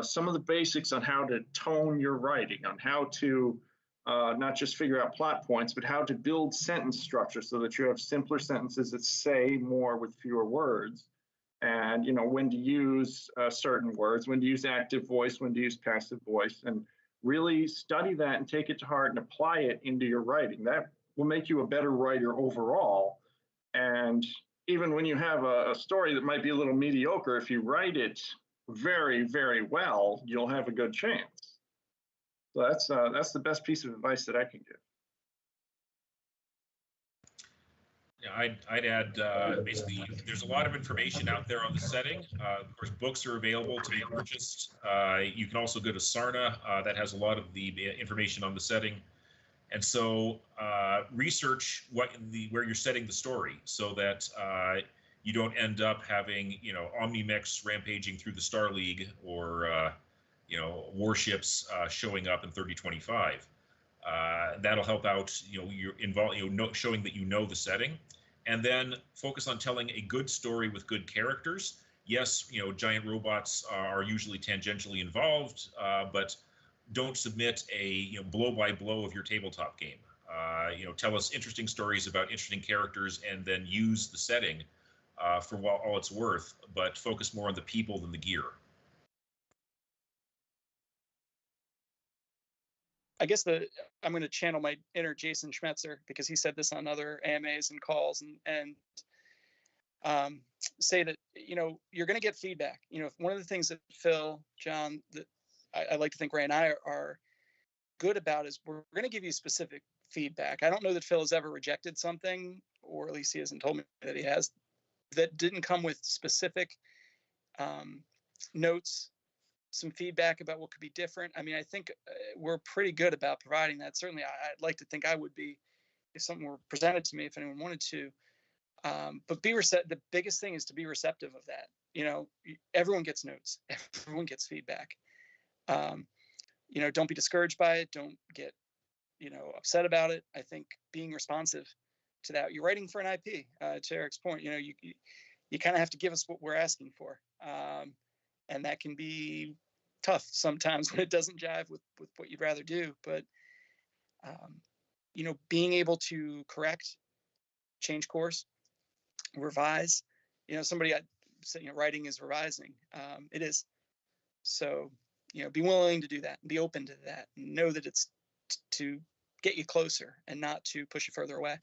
some of the basics on how to tone your writing, on how to not just figure out plot points, but how to build sentence structure so that you have simpler sentences that say more with fewer words. And, when to use certain words, when to use active voice, when to use passive voice, and really study that and take it to heart and apply it into your writing. That will make you a better writer overall. And even when you have a story that might be a little mediocre, if you write it very, very well, you'll have a good chance. So that's the best piece of advice that I can give. Yeah, I'd add basically there's a lot of information out there on the setting. Of course, books are available to be purchased. You can also go to Sarna that has a lot of the information on the setting. And so research where you're setting the story so that you don't end up having Omni-Mechs rampaging through the Star League or warships showing up in 3025. That'll help out you're involved showing that you know the setting, and then focus on telling a good story with good characters. Yes, giant robots are usually tangentially involved, but don't submit a blow by blow of your tabletop game. Tell us interesting stories about interesting characters, and then use the setting for all it's worth, but focus more on the people than the gear. I guess I'm going to channel my inner Jason Schmetzer, because he said this on other AMAs and calls, and say that, you're going to get feedback. One of the things that Phil, John, that I like to think Ray and I are good about is we're going to give you specific feedback. I don't know that Phil has ever rejected something, or at least he hasn't told me that he has, that didn't come with specific notes, some feedback about what could be different. I mean, I think we're pretty good about providing that. Certainly, I'd like to think I would be if something were presented to me, if anyone wanted to. But the biggest thing is to be receptive of that. Everyone gets notes. Everyone gets feedback. Don't be discouraged by it. Don't get, upset about it. I think being responsive to that. You're writing for an IP, to Eric's point. You kind of have to give us what we're asking for. And that can be tough sometimes when it doesn't jive with what you'd rather do. But, being able to correct, change course, revise, somebody I said, writing is revising. It is. So, be willing to do that, be open to that, and know that it's to get you closer and not to push you further away.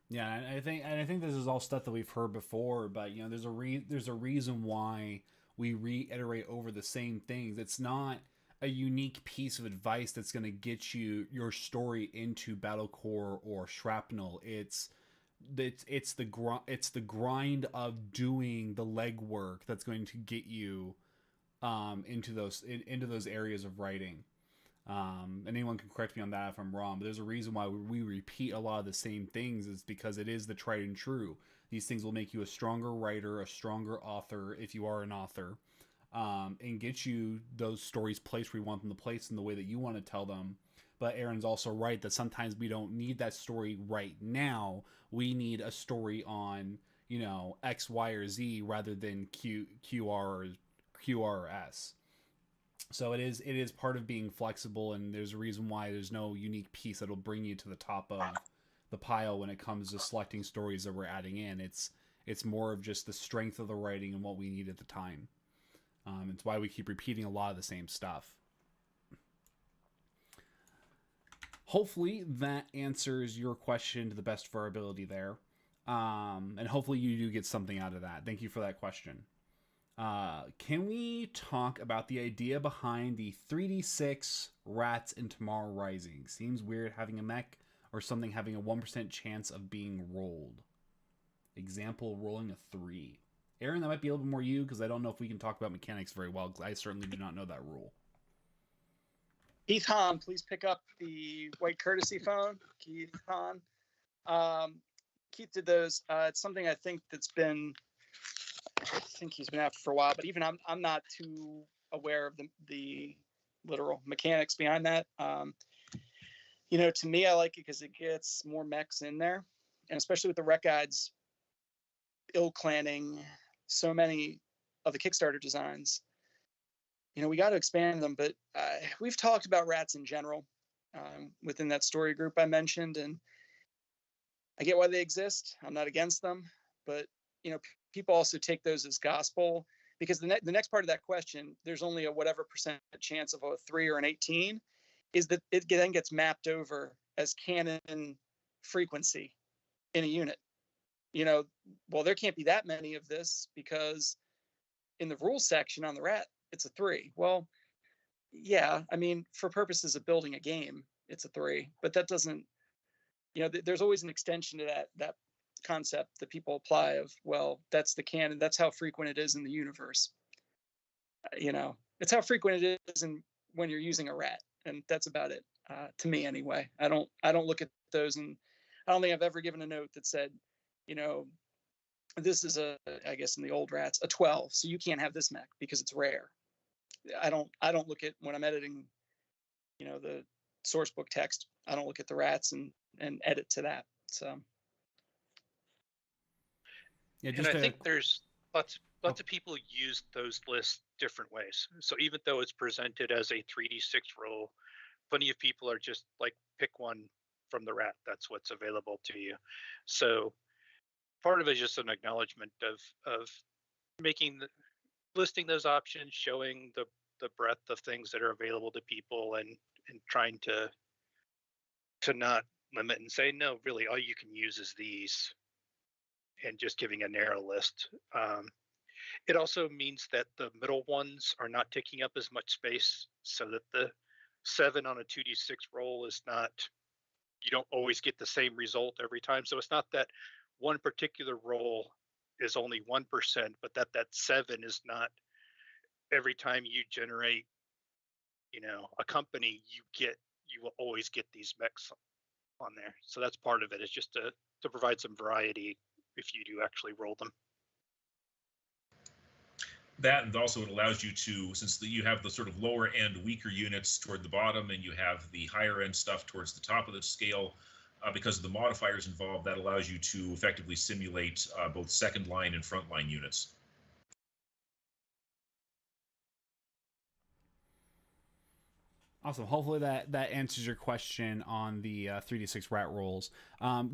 Yeah, and I think this is all stuff that we've heard before, but there's a reason why we reiterate over the same things. It's not a unique piece of advice that's going to get you your story into Battlecore or Shrapnel. It's the grind of doing the legwork that's going to get you into those areas of writing. Anyone can correct me on that if I'm wrong, but there's a reason why we repeat a lot of the same things, is because it is the tried and true. These things will make you a stronger writer, a stronger author, if you are an author, and get you those stories placed where you want them to place in the way that you want to tell them. But Aaron's also right that sometimes we don't need that story right now. We need a story on, X, Y, or Z rather than QR or S. So it is part of being flexible, and there's a reason why there's no unique piece that'll bring you to the top of the pile when it comes to selecting stories that we're adding in. It's more of just the strength of the writing and what we need at the time. It's why we keep repeating a lot of the same stuff. Hopefully that answers your question to the best of our ability there. And hopefully you do get something out of that. Thank you for that question. Can we talk about the idea behind the 3d6 rats in Tamar Rising? Seems weird having a mech or something having a 1% chance of being rolled. Example, rolling a 3. Aaron, that might be a little bit more you, because I don't know if we can talk about mechanics very well, because I certainly do not know that rule. Keith Hahn, please pick up the white courtesy phone. Keith Hahn. Keith did those. It's something I think I think he's been after for a while, but even I'm not too aware of the literal mechanics behind that. To me, I like it because it gets more mechs in there, and especially with the rec guides ilClanning so many of the Kickstarter designs. We got to expand them, but we've talked about rats in general within that story group I mentioned, and I get why they exist. I'm not against them, but people also take those as gospel, because the next part of that question, there's only a whatever percent chance of a 3 or an 18, is that it then gets mapped over as canon frequency in a unit. Well, there can't be that many of this because in the rules section on the rat, it's a 3. Well, yeah, I mean, for purposes of building a game, it's a 3, but that doesn't, there's always an extension to that concept that people apply of, well, that's the canon, that's how frequent it is in the universe. It's how frequent it is when you're using a rat, and that's about it, to me anyway. I don't look at those, and I don't think I've ever given a note that said, this is I guess in the old rats, a 12, so you can't have this mech because it's rare. I don't look at, when I'm editing, the source book text, I don't look at the rats and edit to that. So yeah, and I think there's lots of lots of people use those lists different ways. So even though it's presented as a 3d6 roll, plenty of people are just like, pick one from the rat. That's what's available to you. So part of it is just an acknowledgement of listing those options, showing the breadth of things that are available to people, and trying to not limit and say, no, really, all you can use is these, and just giving a narrow list. It also means that the middle ones are not taking up as much space, so that the 7 on a 2d6 roll is not, you don't always get the same result every time. So it's not that one particular roll is only 1%, but that 7 is not every time you generate, a company, you will always get these mechs on there. So that's part of it, is just to provide some variety if you do actually roll them. That, and also it allows you to, since you have the sort of lower end weaker units toward the bottom, and you have the higher end stuff towards the top of the scale, because of the modifiers involved, that allows you to effectively simulate both second line and front line units. Awesome. Hopefully that answers your question on the 3d6 rat rolls.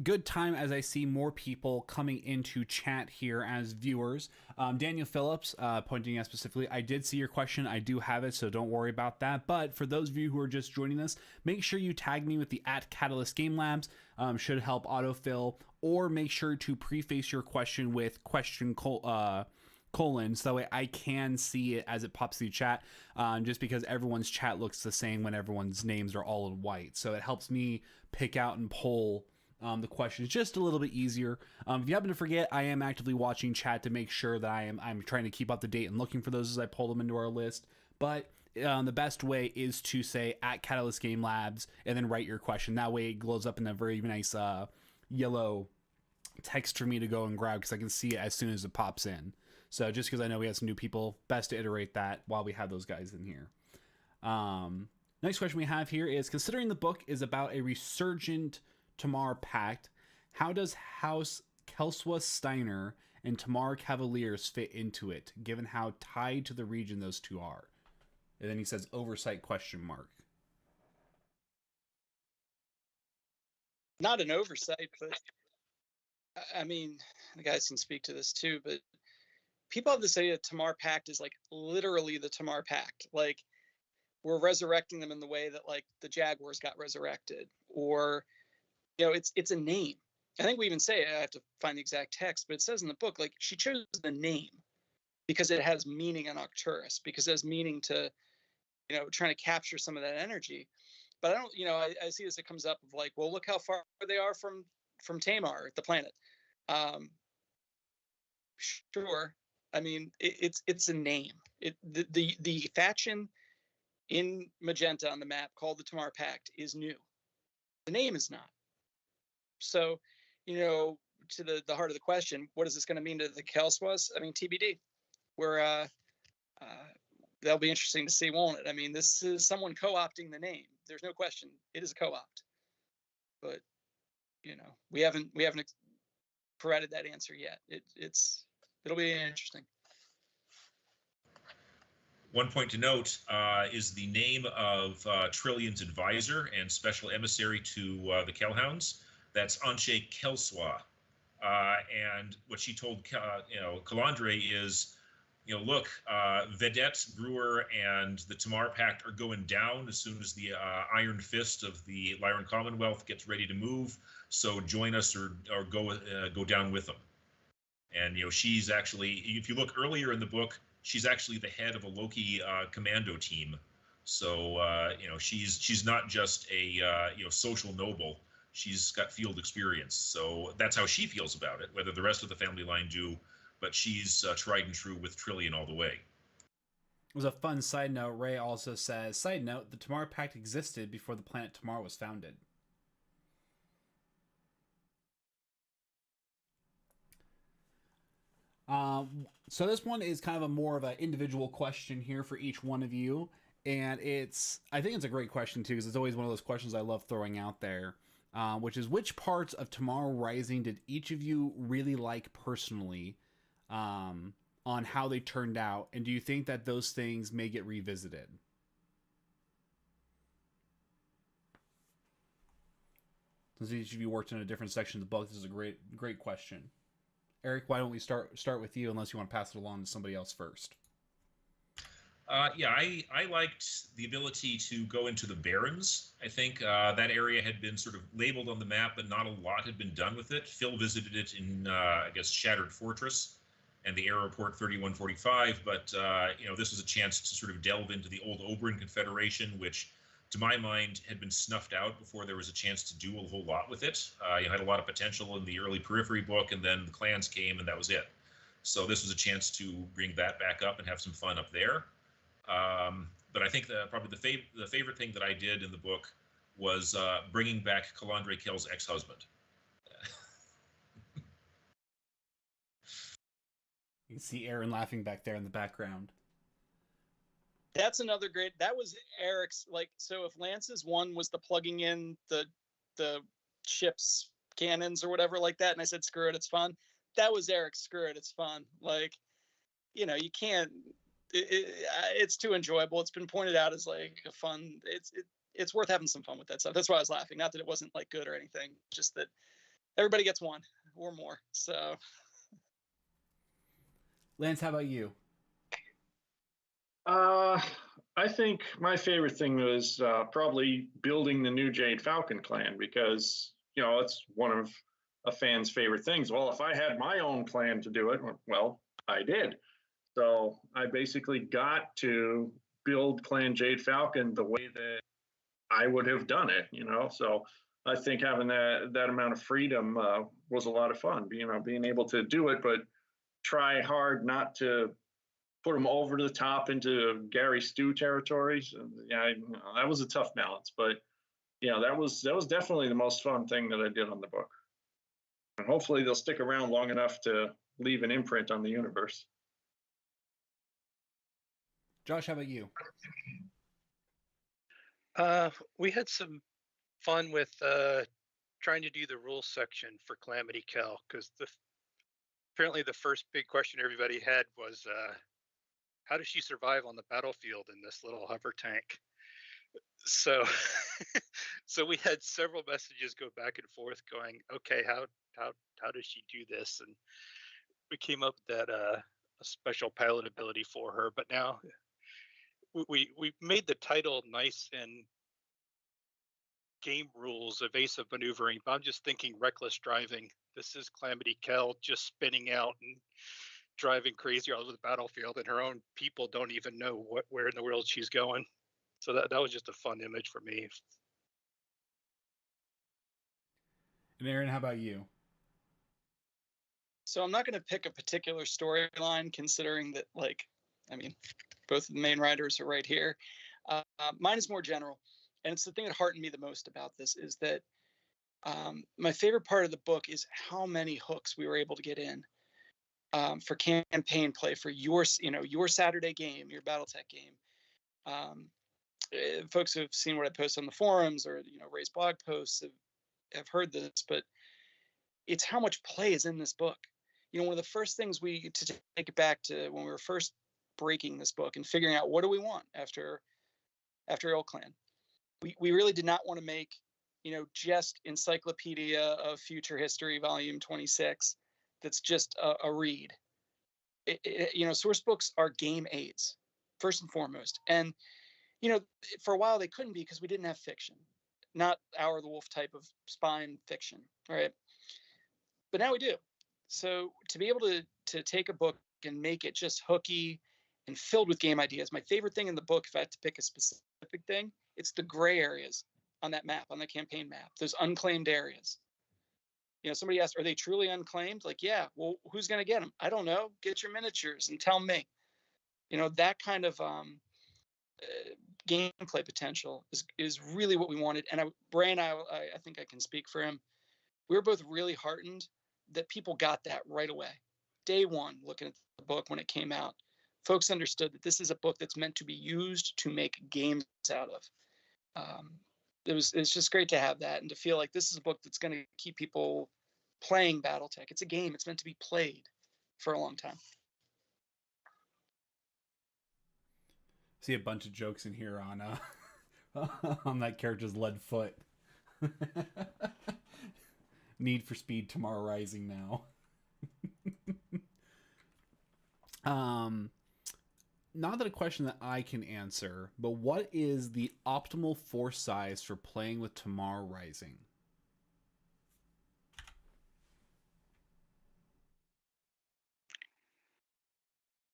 Good time as I see more people coming into chat here as viewers. Daniel Phillips, pointing out specifically, I did see your question. I do have it, so don't worry about that. But for those of you who are just joining us, make sure you tag me with the @Catalyst Game Labs. Should help autofill, or make sure to preface your question with question colon, so that way I can see it as it pops through chat, just because everyone's chat looks the same when everyone's names are all in white, so it helps me pick out and pull the questions just a little bit easier. If you happen to forget, I am actively watching chat to make sure that I'm trying to keep up to date and looking for those as I pull them into our list. But the best way is to say @Catalyst Game Labs and then write your question. That way it glows up in a very nice yellow text for me to go and grab, because I can see it as soon as it pops in. So just because I know we have some new people, best to iterate that while we have those guys in here. Next question we have here is, considering the book is about a resurgent Tamar pact, how does House Kelswa Steiner and Tamar Cavaliers fit into it, given how tied to the region those two are? And then he says, oversight question mark. Not an oversight, but I mean, the guys can speak to this too, but people have this idea that Tamar Pact is like literally the Tamar Pact. Like, we're resurrecting them in the way that like the Jaguars got resurrected, or it's a name. I think we even say, I have to find the exact text, but it says in the book, like, she chose the name because it has meaning on Arcturus, because it has meaning to, trying to capture some of that energy. But I don't, I see this, it comes up of like, well, look how far they are from Tamar, the planet. Sure. I mean, it's a name. The faction in magenta on the map called the Tamar Pact is new. The name is not. So, to the heart of the question, what is this going to mean to the Kelswas? I mean, TBD. That'll be interesting to see, won't it? I mean, this is someone co-opting the name. There's no question. It is a co-opt. But, we haven't provided that answer yet. It'll be interesting. One point to note is the name of Trillion's advisor and special emissary to the Kellhounds. That's Anshe Kelswa. And what she told Calandre is, look, Vedette, Brewer, and the Tamar Pact are going down as soon as the Iron Fist of the Lyran Commonwealth gets ready to move. So join us or go down with them. And she's actually, if you look earlier in the book, she's actually the head of a Loki commando team. So she's not just a social noble. She's got field experience. So that's how she feels about it. Whether the rest of the family line do, but she's tried and true with Trillion all the way. It was a fun side note. Ray also says, side note, the Tamar Pact existed before the planet Tamar was founded. So this one is kind of a more of an individual question here for each one of you. And I think it's a great question too, because it's always one of those questions I love throwing out there, which is, which parts of Tamar Rising did each of you really like personally? on how they turned out, and do you think that those things may get revisited? Since each of you worked in a different section of the book, this is a great question. Eric, why don't we start with you, unless you want to pass it along to somebody else first? Yeah, I liked the ability to go into the Barrens. I think that area had been sort of labeled on the map, but not a lot had been done with it. Phil visited it in, I guess, Shattered Fortress and the Air Report 3145, but this was a chance to sort of delve into the old Oberyn Confederation, which, to my mind, had been snuffed out before there was a chance to do a whole lot with it. You had a lot of potential in the early Periphery book, and then the clans came, and that was it. So this was a chance to bring that back up and have some fun up there. But I think probably the favorite thing that I did in the book was bringing back Calandre Kell's ex-husband. You can see Aaron laughing back there in the background. That's another great. That was Eric's. Like, so if Lance's one was the plugging in the ship's cannons or whatever like that, and I said screw it, it's fun. That was Eric's screw it, it's fun. Like, you can't. It's too enjoyable. It's been pointed out as like a fun. It's worth having some fun with that stuff. That's why I was laughing. Not that it wasn't like good or anything. Just that everybody gets one or more. So, Lance, how about you? I think my favorite thing was probably building the new Jade Falcon clan, because it's one of a fan's favorite things. Well, if I had my own clan to do it, well, I did. So I basically got to build Clan Jade Falcon the way that I would have done it, So I think having that amount of freedom was a lot of fun, being able to do it, but try hard not to put them over the top into Gary Stu territories. And, that was a tough balance, but that was definitely the most fun thing that I did on the book. And hopefully they'll stick around long enough to leave an imprint on the universe. Josh, how about you? We had some fun with trying to do the rules section for Calamity Kell, because apparently the first big question everybody had was how does she survive on the battlefield in this little hover tank? So so we had several messages go back and forth going, okay, how does she do this? And we came up with that a special pilot ability for her. But now we made the title nice and game rules, evasive maneuvering, but I'm just thinking reckless driving. This is Calamity Kell just spinning out and driving crazy all over the battlefield, and her own people don't even know where in the world she's going. So that was just a fun image for me. And Aaron, how about you? So I'm not going to pick a particular storyline, considering that, both of the main writers are right here. Mine is more general, and it's the thing that heartened me the most about this is that my favorite part of the book is how many hooks we were able to get in for campaign play, for your Saturday game, your BattleTech game. Folks who have seen what I post on the forums or Ray's blog posts have heard this, but it's how much play is in this book. One of the first things to take it back to when we were first breaking this book and figuring out what do we want after ilClan. We really did not want to make, just Encyclopedia of Future History, Volume 26. That's just a read. Source books are game aids, first and foremost. And, for a while they couldn't be because we didn't have fiction, not Hour of the Wolf type of spine fiction, right? But now we do. So to be able to take a book and make it just hooky and filled with game ideas. My favorite thing in the book, if I had to pick a specific thing, it's the gray areas on that map, on the campaign map, those unclaimed areas. Somebody asked, are they truly unclaimed? Like, yeah, well, who's going to get them? I don't know. Get your miniatures and tell me. That kind of gameplay potential is really what we wanted. And Brian, I think I can speak for him. We were both really heartened that people got that right away. Day one, looking at the book when it came out, folks understood that this is a book that's meant to be used to make games out of. It's just great to have that and to feel like this is a book that's going to keep people playing BattleTech. It's a game. It's meant to be played for a long time. See a bunch of jokes in here on on that character's lead foot. Need for Speed Tamar Rising now. Not that a question that I can answer, but what is the optimal force size for playing with Tamar Rising?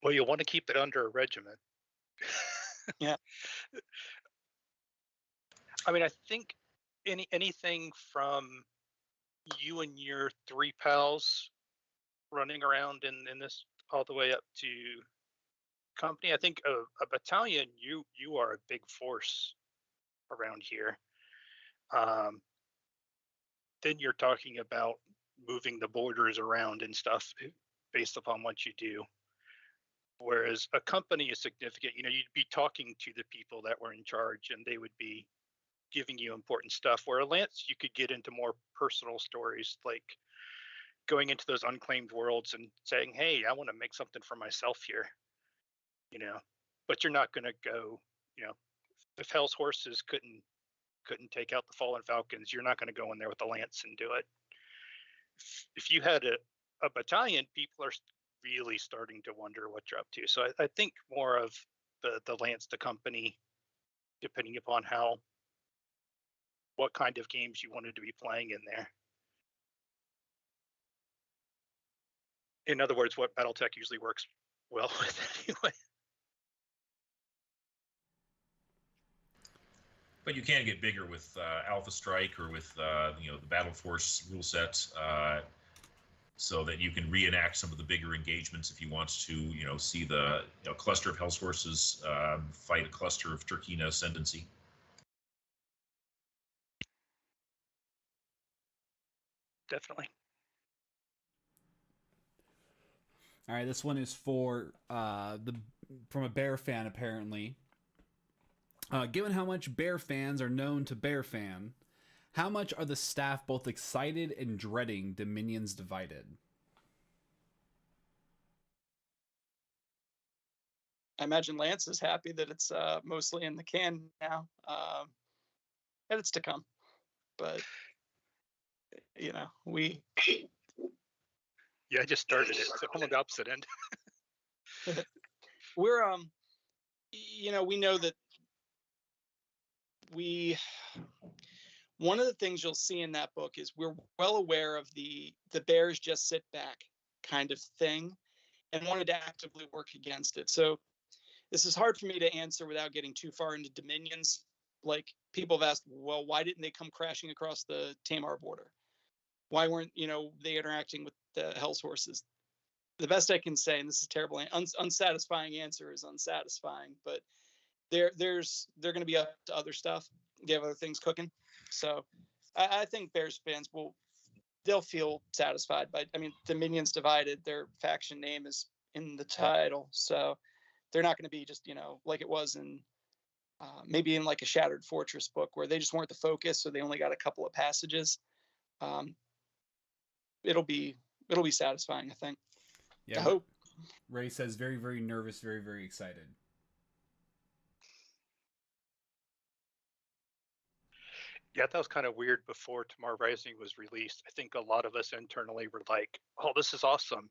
Well, you want to keep it under a regiment. Yeah. I mean, I think anything from you and your 3 pals running around in this all the way up to company. I think a battalion, you are a big force around here. Then you're talking about moving the borders around and stuff based upon what you do. Whereas a company is significant. You know, you'd be talking to the people that were in charge, and they would be giving you important stuff. Where a lance, you could get into more personal stories, like going into those unclaimed worlds and saying, "Hey, I want to make something for myself here." You know, but you're not going to go. You know, if Hell's Horses couldn't take out the Fallen Falcons, you're not going to go in there with the lance and do it. If you had a battalion, people are really starting to wonder what you're up to. So I think more of the lance to company, depending upon what kind of games you wanted to be playing in there. In other words, what BattleTech usually works well with anyway. But you can get bigger with Alpha Strike or with the Battle Force rule set, so that you can reenact some of the bigger engagements if you want to, see the cluster of Hell's Horses fight a cluster of Turkina Ascendancy. Definitely. All right, this one is for from a Bear fan apparently. Given how much Bear fans are known to Bear fan, how much are the staff both excited and dreading Dominions Divided? I imagine Lance is happy that it's mostly in the can now. And it's to come. But, we... Yeah, I just started it, so I'm on the opposite end. We're, we know that one of the things you'll see in that book is we're well aware of the Bears just sit back kind of thing and wanted to actively work against it. So this is hard for me to answer without getting too far into Dominions. Like, people have asked, well, why didn't they come crashing across the Tamar border? Why weren't, they interacting with the Hell's Horses? The best I can say, and this is terrible, unsatisfying answer is unsatisfying, but they're going to be up to other stuff. They have other things cooking. So I think Bears fans they'll feel satisfied by, Dominions Divided, their faction name is in the title. So they're not going to be just, like it was in maybe in like a Shattered Fortress book where they just weren't the focus. So they only got a couple of passages. It'll be satisfying, I think. Yeah, I hope. Ray says very, very nervous, very, very excited. Yeah, that was kind of weird before Tamar Rising was released. I think a lot of us internally were like, "Oh, this is awesome,"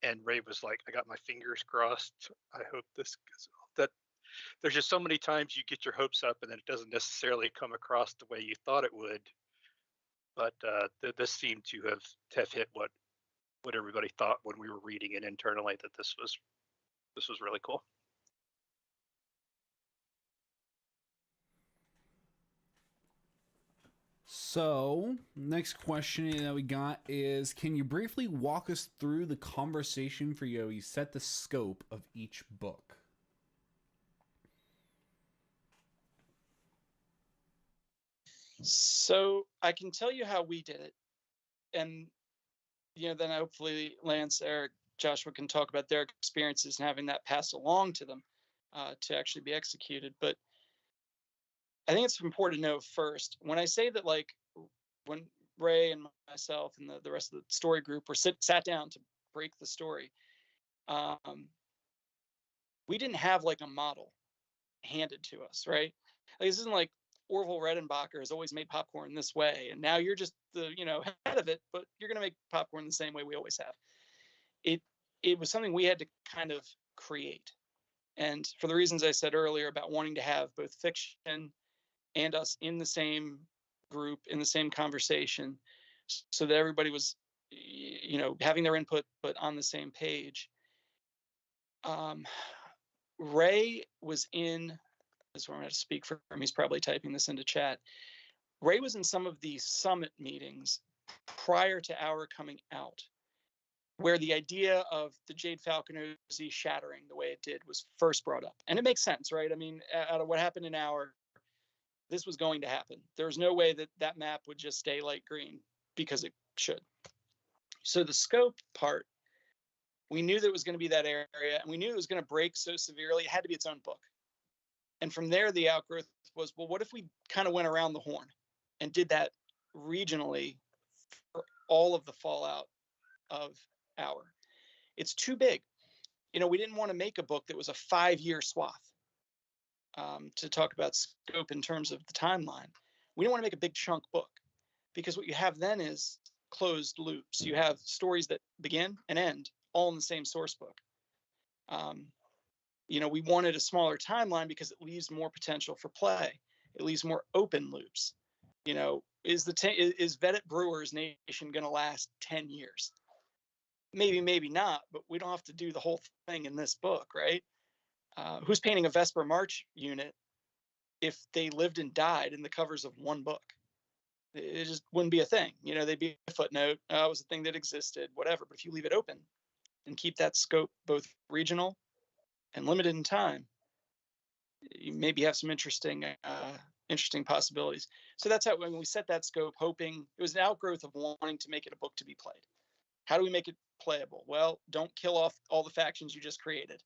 and Ray was like, "I got my fingers crossed. I hope this goes well." That there's just so many times you get your hopes up and then it doesn't necessarily come across the way you thought it would. But this seemed to have hit what everybody thought when we were reading it internally, that this was really cool. So, next question that we got is, can you briefly walk us through the conversation for you set the scope of each book? So I can tell you how we did it. And, then hopefully Lance, Eric, Joshua can talk about their experiences and having that pass along to them to actually be executed. But I think it's important to know first, when I say that, like, when Ray and myself and the rest of the story group were sat down to break the story, we didn't have like a model. handed to us, right? Like, this isn't like Orville Redenbacher has always made popcorn this way, and now you're just the head of it, but you're gonna make popcorn the same way we always have. It was something we had to kind of create, and for the reasons I said earlier about wanting to have both fiction and us in the same group, in the same conversation, so that everybody was having their input but on the same page. Ray was in, this is where I'm going to speak for him, he's probably typing this into chat. Ray was in some of the summit meetings prior to our coming out, where the idea of the Jade Falcon OZ shattering the way it did was first brought up. And it makes sense, right? I mean, out of what happened in our, this was going to happen. There's no way that that map would just stay light green, because it should. So the scope part, we knew that it was going to be that area, and we knew it was going to break so severely, it had to be its own book. And from there, the outgrowth was, well, what if we kind of went around the horn and did that regionally for all of the fallout of our? It's too big. We didn't want to make a book that was a 5-year swath. To talk about scope in terms of the timeline, we don't want to make a big chunk book, because what you have then is closed loops. You have stories that begin and end all in the same source book. We wanted a smaller timeline because it leaves more potential for play. It leaves more open loops. Is Vedette Brewers Nation going to last 10 years? Maybe, maybe not, but we don't have to do the whole thing in this book, right? Who's painting a Vesper March unit if they lived and died in the covers of one book? It just wouldn't be a thing. They'd be a footnote. It was a thing that existed, whatever. But if you leave it open and keep that scope both regional and limited in time, you maybe have some interesting possibilities. So that's how, when we set that scope, hoping it was an outgrowth of wanting to make it a book to be played. How do we make it playable? Well, don't kill off all the factions you just created.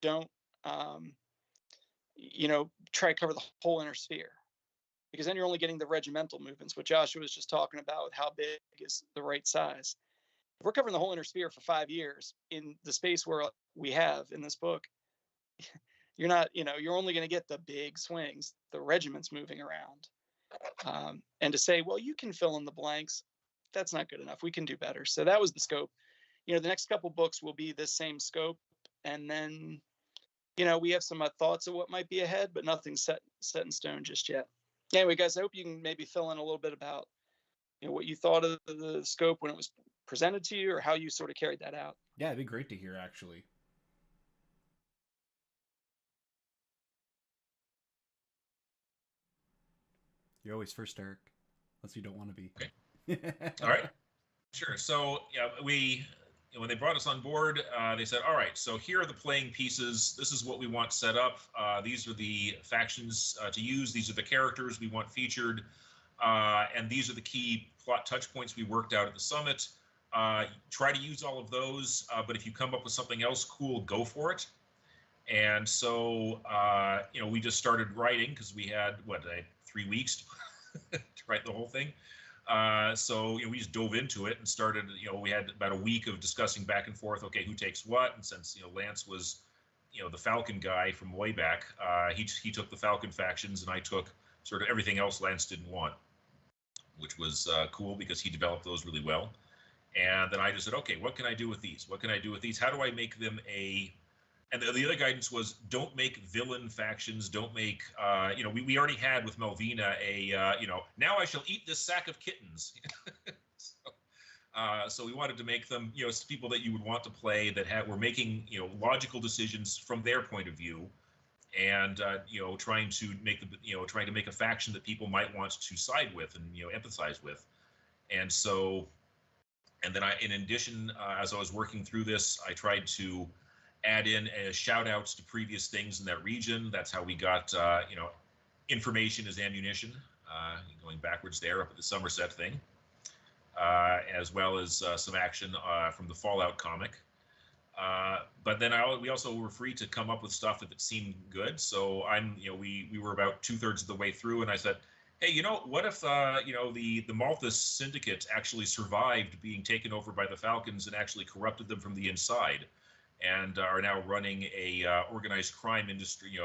Don't try to cover the whole inner sphere, because then you're only getting the regimental movements, what Joshua was just talking about with how big is the right size. If we're covering the whole inner sphere for 5 years in the space where we have in this book, you're not, you're only going to get the big swings, the regiments moving around. And to say, well, you can fill in the blanks, that's not good enough. We can do better. So that was the scope. The next couple books will be this same scope. And then, we have some thoughts of what might be ahead, but nothing's set in stone just yet. Anyway, guys, I hope you can maybe fill in a little bit about what you thought of the scope when it was presented to you, or how you sort of carried that out. Yeah, it'd be great to hear, actually. You're always first, Eric, unless you don't want to be. Okay. All right. Sure. So yeah, when they brought us on board, they said, all right, so here are the playing pieces. This is what we want set up. These are the factions to use. These are the characters we want featured. And these are the key plot touch points we worked out at the summit. Try to use all of those, but if you come up with something else cool, go for it. And so, we just started writing, because we had, 3 weeks to write the whole thing. So we just dove into it and started, we had about a week of discussing back and forth, okay, who takes what? And since, Lance was, the Falcon guy from way back, he took the Falcon factions, and I took sort of everything else Lance didn't want, which was cool, because he developed those really well. And then I just said, okay, what can I do with these? What can I do with these? How do I make them and the other guidance was, don't make villain factions. Don't make, we already had with Melvina now I shall eat this sack of kittens. So we wanted to make them, people that you would want to play, that were making, logical decisions from their point of view, and trying to make a faction that people might want to side with and empathize with. And so, and then in addition, as I was working through this, I tried to add in shout outs to previous things in that region. That's how we got information as ammunition, going backwards there up at the Somerset thing, as well as some action from the Fallout comic. But then we also were free to come up with stuff that seemed good. So we were about 2/3 of the way through, and I said, hey, what if the Malthus Syndicate actually survived being taken over by the Falcons and actually corrupted them from the inside? and are now running a organized crime industry,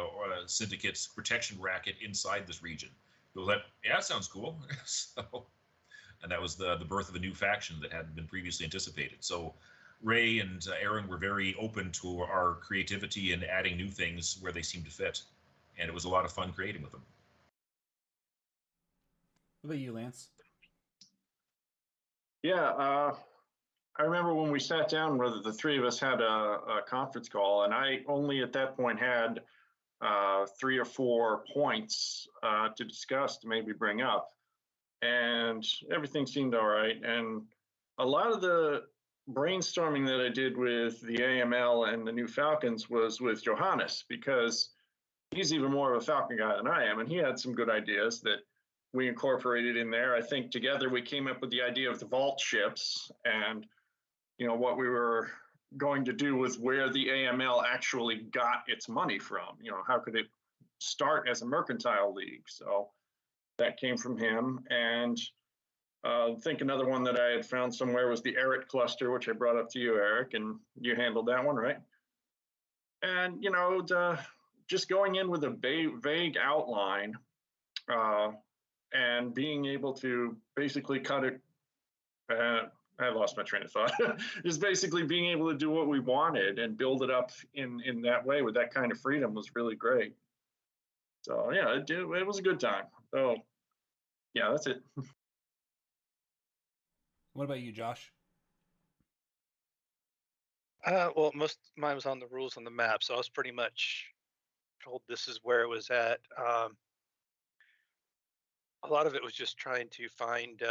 syndicates protection racket inside this region. People thought, yeah, that sounds cool. So, and that was the birth of a new faction that hadn't been previously anticipated. So Ray and Aaron were very open to our creativity and adding new things where they seemed to fit. And it was a lot of fun creating with them. What about you, Lance? Yeah, I remember when we sat down, whether the three of us had a conference call, and I only at that point had 3 or 4 points to discuss, to maybe bring up, and everything seemed all right. And a lot of the brainstorming that I did with the AML and the new Falcons was with Johannes, because he's even more of a Falcon guy than I am, and he had some good ideas that we incorporated in there. I think together we came up with the idea of the vault ships, and what we were going to do with where the AML actually got its money from. How could it start as a mercantile league? So that came from him. And I think another one that I had found somewhere was the Eric cluster, which I brought up to you, Eric, and you handled that one, right? And, just going in with a vague outline and being able to basically cut it. I lost my train of thought. Just basically being able to do what we wanted and build it up in that way with that kind of freedom was really great. So yeah, it was a good time. So yeah, that's it. What about you, Josh? Well, most mine was on the rules on the map, so I was pretty much told this is where it was at. A lot of it was just trying to find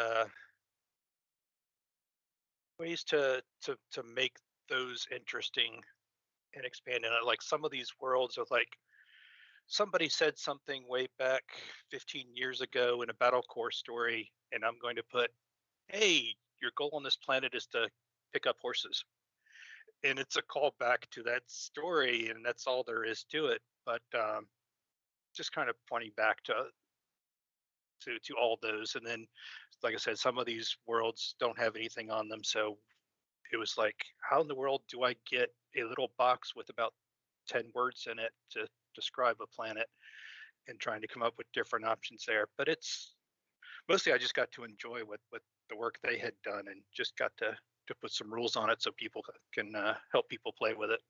ways to make those interesting and expand in it. Like some of these worlds are like somebody said something way back 15 years ago in a battle core story, and I'm going to put, hey, your goal on this planet is to pick up horses. And it's a callback to that story, and that's all there is to it. But just kind of pointing back to all those. And then, like I said, some of these worlds don't have anything on them, so it was like, how in the world do I get a little box with about 10 words in it to describe a planet, and trying to come up with different options there. But it's mostly I just got to enjoy what the work they had done, and just got to put some rules on it so people can help people play with it.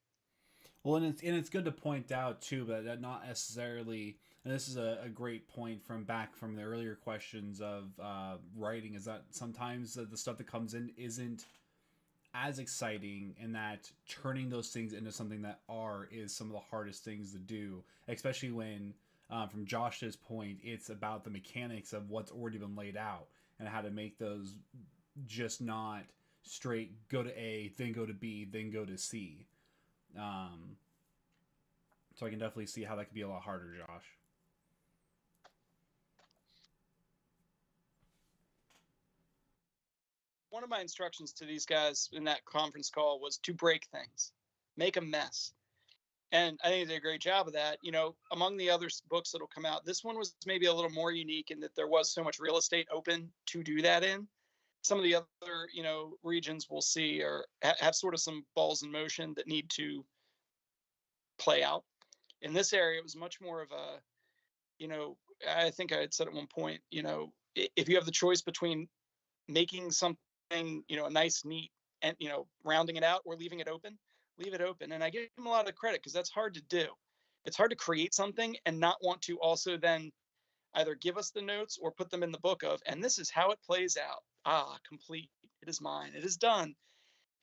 Well, and it's good to point out too, but that not necessarily. And this is a great point from the earlier questions of writing, is that sometimes the stuff that comes in isn't as exciting, and that turning those things into something that is some of the hardest things to do, especially when from Josh's point, it's about the mechanics of what's already been laid out and how to make those just not straight go to A, then go to B, then go to C. So I can definitely see how that could be a lot harder, Josh. One of my instructions to these guys in that conference call was to break things, make a mess. And I think they did a great job of that. Among the other books that'll come out, this one was maybe a little more unique in that there was so much real estate open to do that in. Some of the other, regions we'll see have sort of some balls in motion that need to play out. In this area, it was much more of a, I think I had said at one point, if you have the choice between making something, a nice, neat, and, rounding it out, or leaving it open, leave it open. And I give them a lot of credit, because that's hard to do. It's hard to create something and not want to also then either give us the notes or put them in the book of, and this is how it plays out. Complete. It is mine. It is done.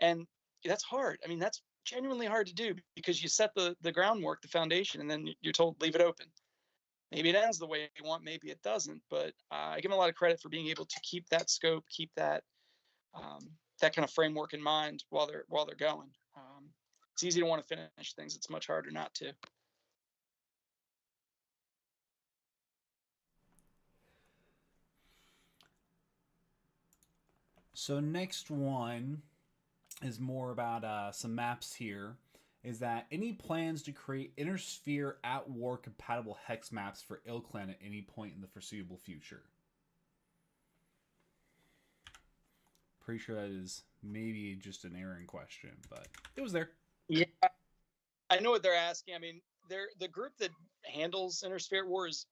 And that's hard. I mean, that's genuinely hard to do, because you set the groundwork, the foundation, and then you're told leave it open. Maybe it ends the way you want, maybe it doesn't. But I give them a lot of credit for being able to keep that scope, keep that that kind of framework in mind while they're going. It's easy to want to finish things. It's much harder not to. So next one is more about some maps here. Is that any plans to create Intersphere at War compatible hex maps for ilClan at any point in the foreseeable future? Pretty sure that is maybe just an Aaron question, but it was there. Yeah, I know what they're asking. I mean, the group that handles Intersphere War is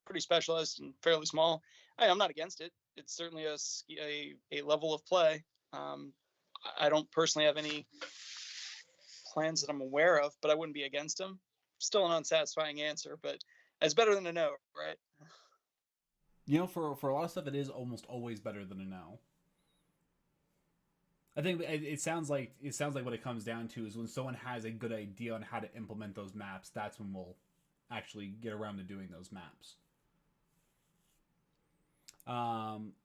pretty specialized and fairly small. I'm not against it. It's certainly a level of play. I don't personally have any plans that I'm aware of, but I wouldn't be against them. Still an unsatisfying answer, but it's better than a no, right? You know, for a lot of stuff, it is almost always better than a no. I think it sounds like what it comes down to is when someone has a good idea on how to implement those maps, that's when we'll actually get around to doing those maps.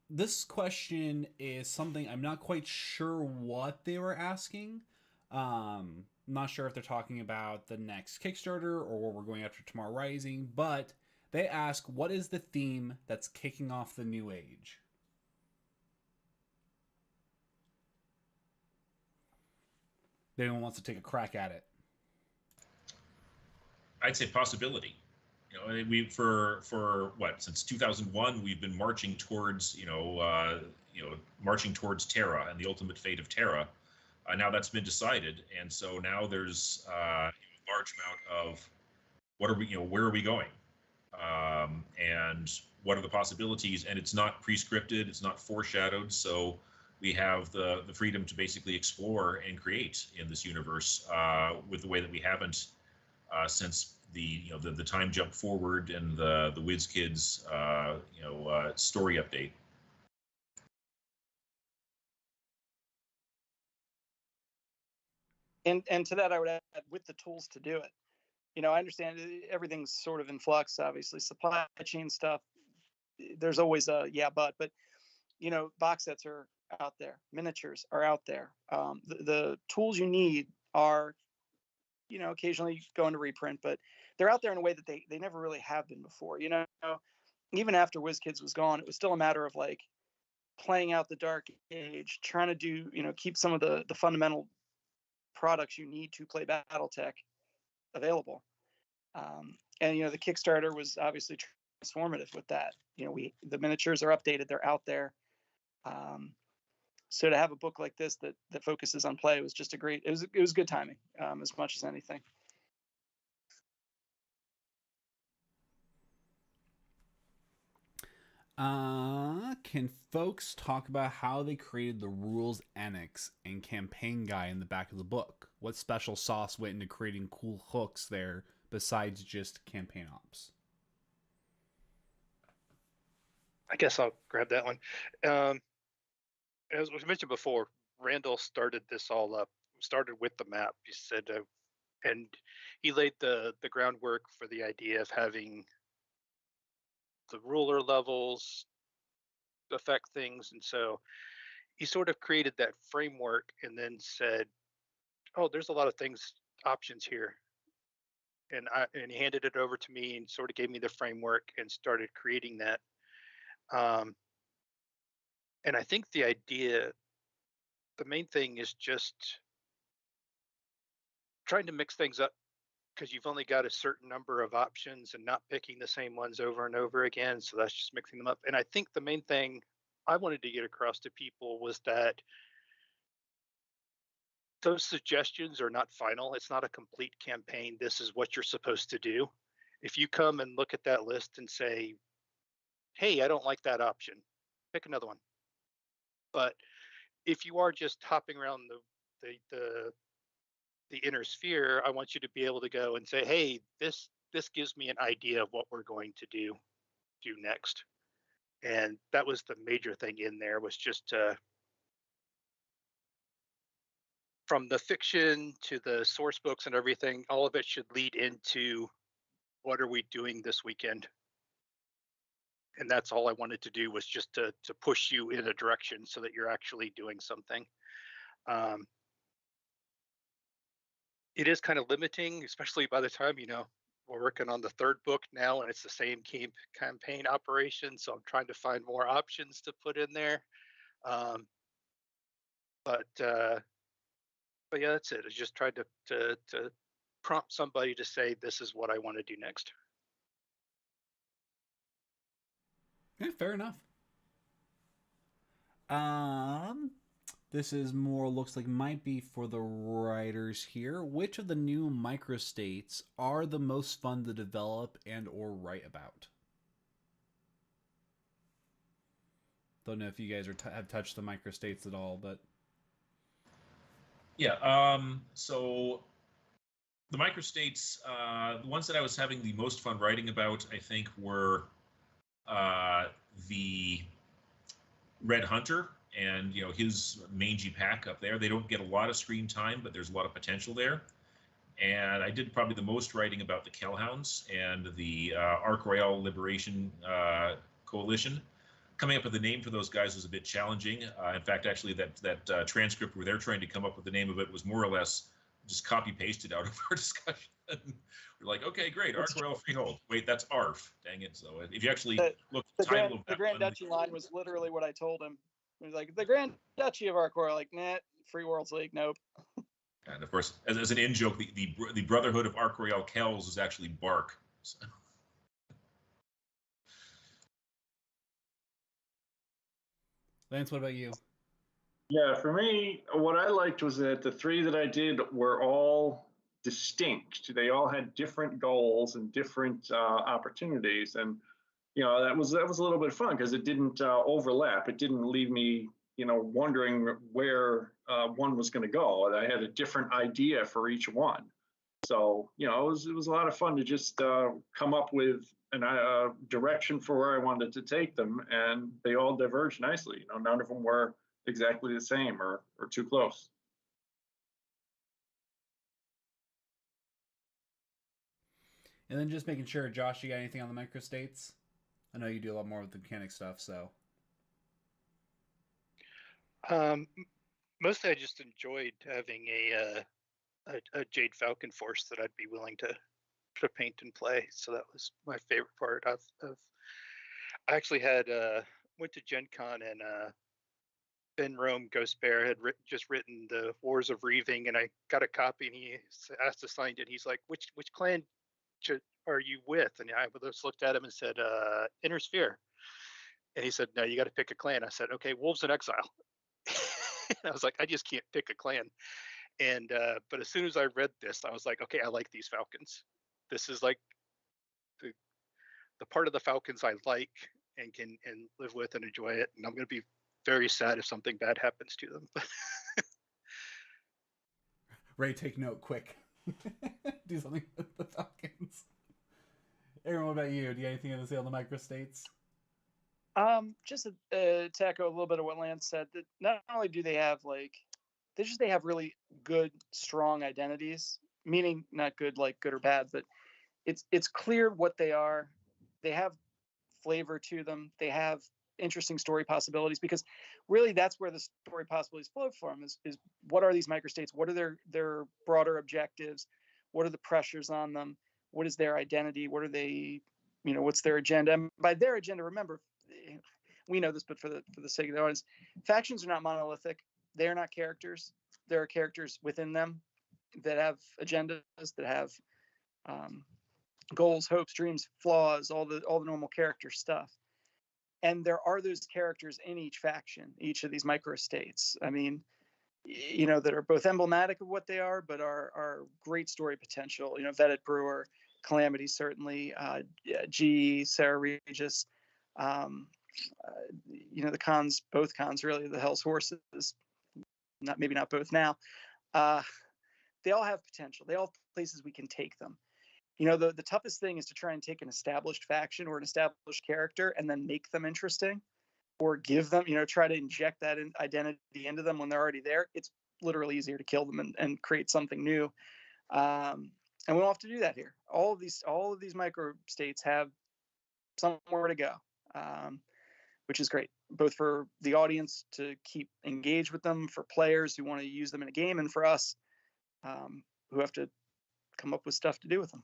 This question is something I'm not quite sure what they were asking. I'm not sure if they're talking about the next Kickstarter or what we're going after Tamar Rising, but they ask, what is the theme that's kicking off the new age? If anyone wants to take a crack at it. I'd say possibility. You know, we for what, since 2001 we've been marching towards marching towards Terra and the ultimate fate of Terra. Now that's been decided, and so now there's a large amount of what are we, where are we going, and what are the possibilities? And it's not pre-scripted, it's not foreshadowed, so we have the freedom to basically explore and create in this universe with the way that we haven't since the time jump forward and the WizKids story update. And to that, I would add, with the tools to do it. I understand everything's sort of in flux, obviously. Supply chain stuff, there's always a but box sets are out there, miniatures are out there. The tools you need are, occasionally going to reprint, but they're out there in a way that they never really have been before. Even after WizKids was gone, it was still a matter of like playing out the Dark Age, trying to do, keep some of the fundamental products you need to play BattleTech available. And the Kickstarter was obviously transformative with that. The miniatures are updated, they're out there. So to have a book like this that focuses on play was just it was good timing, as much as anything. Can folks talk about how they created the rules annex and campaign guide in the back of the book? What special sauce went into creating cool hooks there besides just campaign ops? I guess I'll grab that one. As was mentioned before, Randall started this all up. Started with the map. He said, and he laid the groundwork for the idea of having the ruler levels affect things, and so he sort of created that framework, and then said, "Oh, there's a lot of options here." And he handed it over to me and sort of gave me the framework and started creating that. And I think the main thing is just trying to mix things up, because you've only got a certain number of options and not picking the same ones over and over again. So that's just mixing them up. And I think the main thing I wanted to get across to people was that those suggestions are not final. It's not a complete campaign. This is what you're supposed to do. If you come and look at that list and say, hey, I don't like that option, pick another one. But if you are just hopping around the inner sphere, I want you to be able to go and say, hey, this gives me an idea of what we're going to do next. And that was the major thing in there, was just from the fiction to the source books and everything, all of it should lead into what are we doing this weekend. And that's all I wanted to do, was just to push you in a direction so that you're actually doing something. It is kind of limiting, especially by the time, we're working on the third book now, and it's the same campaign operation. So I'm trying to find more options to put in there. But yeah, that's it. I just tried to prompt somebody to say, this is what I want to do next. Yeah, fair enough. This is more, looks like might be for the writers here. Which of the new microstates are the most fun to develop and or write about? Don't know if you guys have touched the microstates at all, but Yeah. So the microstates, the ones that I was having the most fun writing about, I think, were the Red Hunter and his mangy pack up there. They don't get a lot of screen time, but there's a lot of potential there. And I did probably the most writing about the Kellhounds and the Arc Royale Liberation Coalition. Coming up with a name for those guys was a bit challenging. In fact, actually, that transcript where they're trying to come up with the name of it was more or less just copy pasted out of our discussion. We're like, okay, great, Arc Royale Freehold. Wait, that's ARF. Dang it! So if you actually look at the title of that Grand Duchy line was literally what I told him. He was like, the Grand Duchy of Arc Royale. Like, nah, Free Worlds League, nope. And of course, as an in joke, the Brotherhood of Arc Royale Kells is actually Bark. So. Lance, what about you? Yeah, for me, what I liked was that the three that I did were all distinct. They all had different goals and different opportunities, and that was a little bit fun because it didn't overlap. It didn't leave me wondering where one was going to go. I had a different idea for each one, so it was a lot of fun to just come up with a direction for where I wanted to take them, and they all diverged nicely. None of them were exactly the same or too close. And then just making sure, Josh, you got anything on the microstates? I know you do a lot more with the mechanic stuff, so. Mostly I just enjoyed having a Jade Falcon force that I'd be willing to paint and play. So that was my favorite part of I actually had went to Gen Con and Ben Rome Ghost Bear had just written the Wars of Reaving, and I got a copy, and he asked to sign it. He's like, which clan are you with? And I just looked at him and said, Inner Sphere. And he said, no, you got to pick a clan. I said, okay, Wolves in Exile. I was like, I just can't pick a clan. And but as soon as I read this, I was like, okay, I like these Falcons. This is like the part of the Falcons I like and can live with and enjoy it. And I'm going to be very sad if something bad happens to them. Ray, take note, quick. Do something with the Falcons. Aaron, what about you? Do you have anything to say on the microstates? Just to echo a little bit of what Lance said, that not only do they have they have really good, strong identities, meaning not good like good or bad, but it's clear what they are. They have flavor to them. They have interesting story possibilities, because really that's where the story possibilities flow from is what are these microstates? What are their broader objectives? What are the pressures on them? What is their identity? What are they, what's their agenda? And by their agenda, remember, we know this, but for the sake of the audience, factions are not monolithic. They are not characters. There are characters within them that have agendas, that have goals, hopes, dreams, flaws, all the normal character stuff. And there are those characters in each faction, each of these microstates. I mean, that are both emblematic of what they are, but are great story potential. Vetted Brewer, Calamity, certainly, G, Sarah Regis, the cons, both cons, really, the Hell's Horses, maybe not both now. They all have potential. They all have places we can take them. The toughest thing is to try and take an established faction or an established character and then make them interesting, or give them, try to inject that identity into them when they're already there. It's literally easier to kill them and create something new. And we don't have to do that here. All of these micro states have somewhere to go, which is great, both for the audience to keep engaged with them, for players who want to use them in a game, and for us who have to come up with stuff to do with them.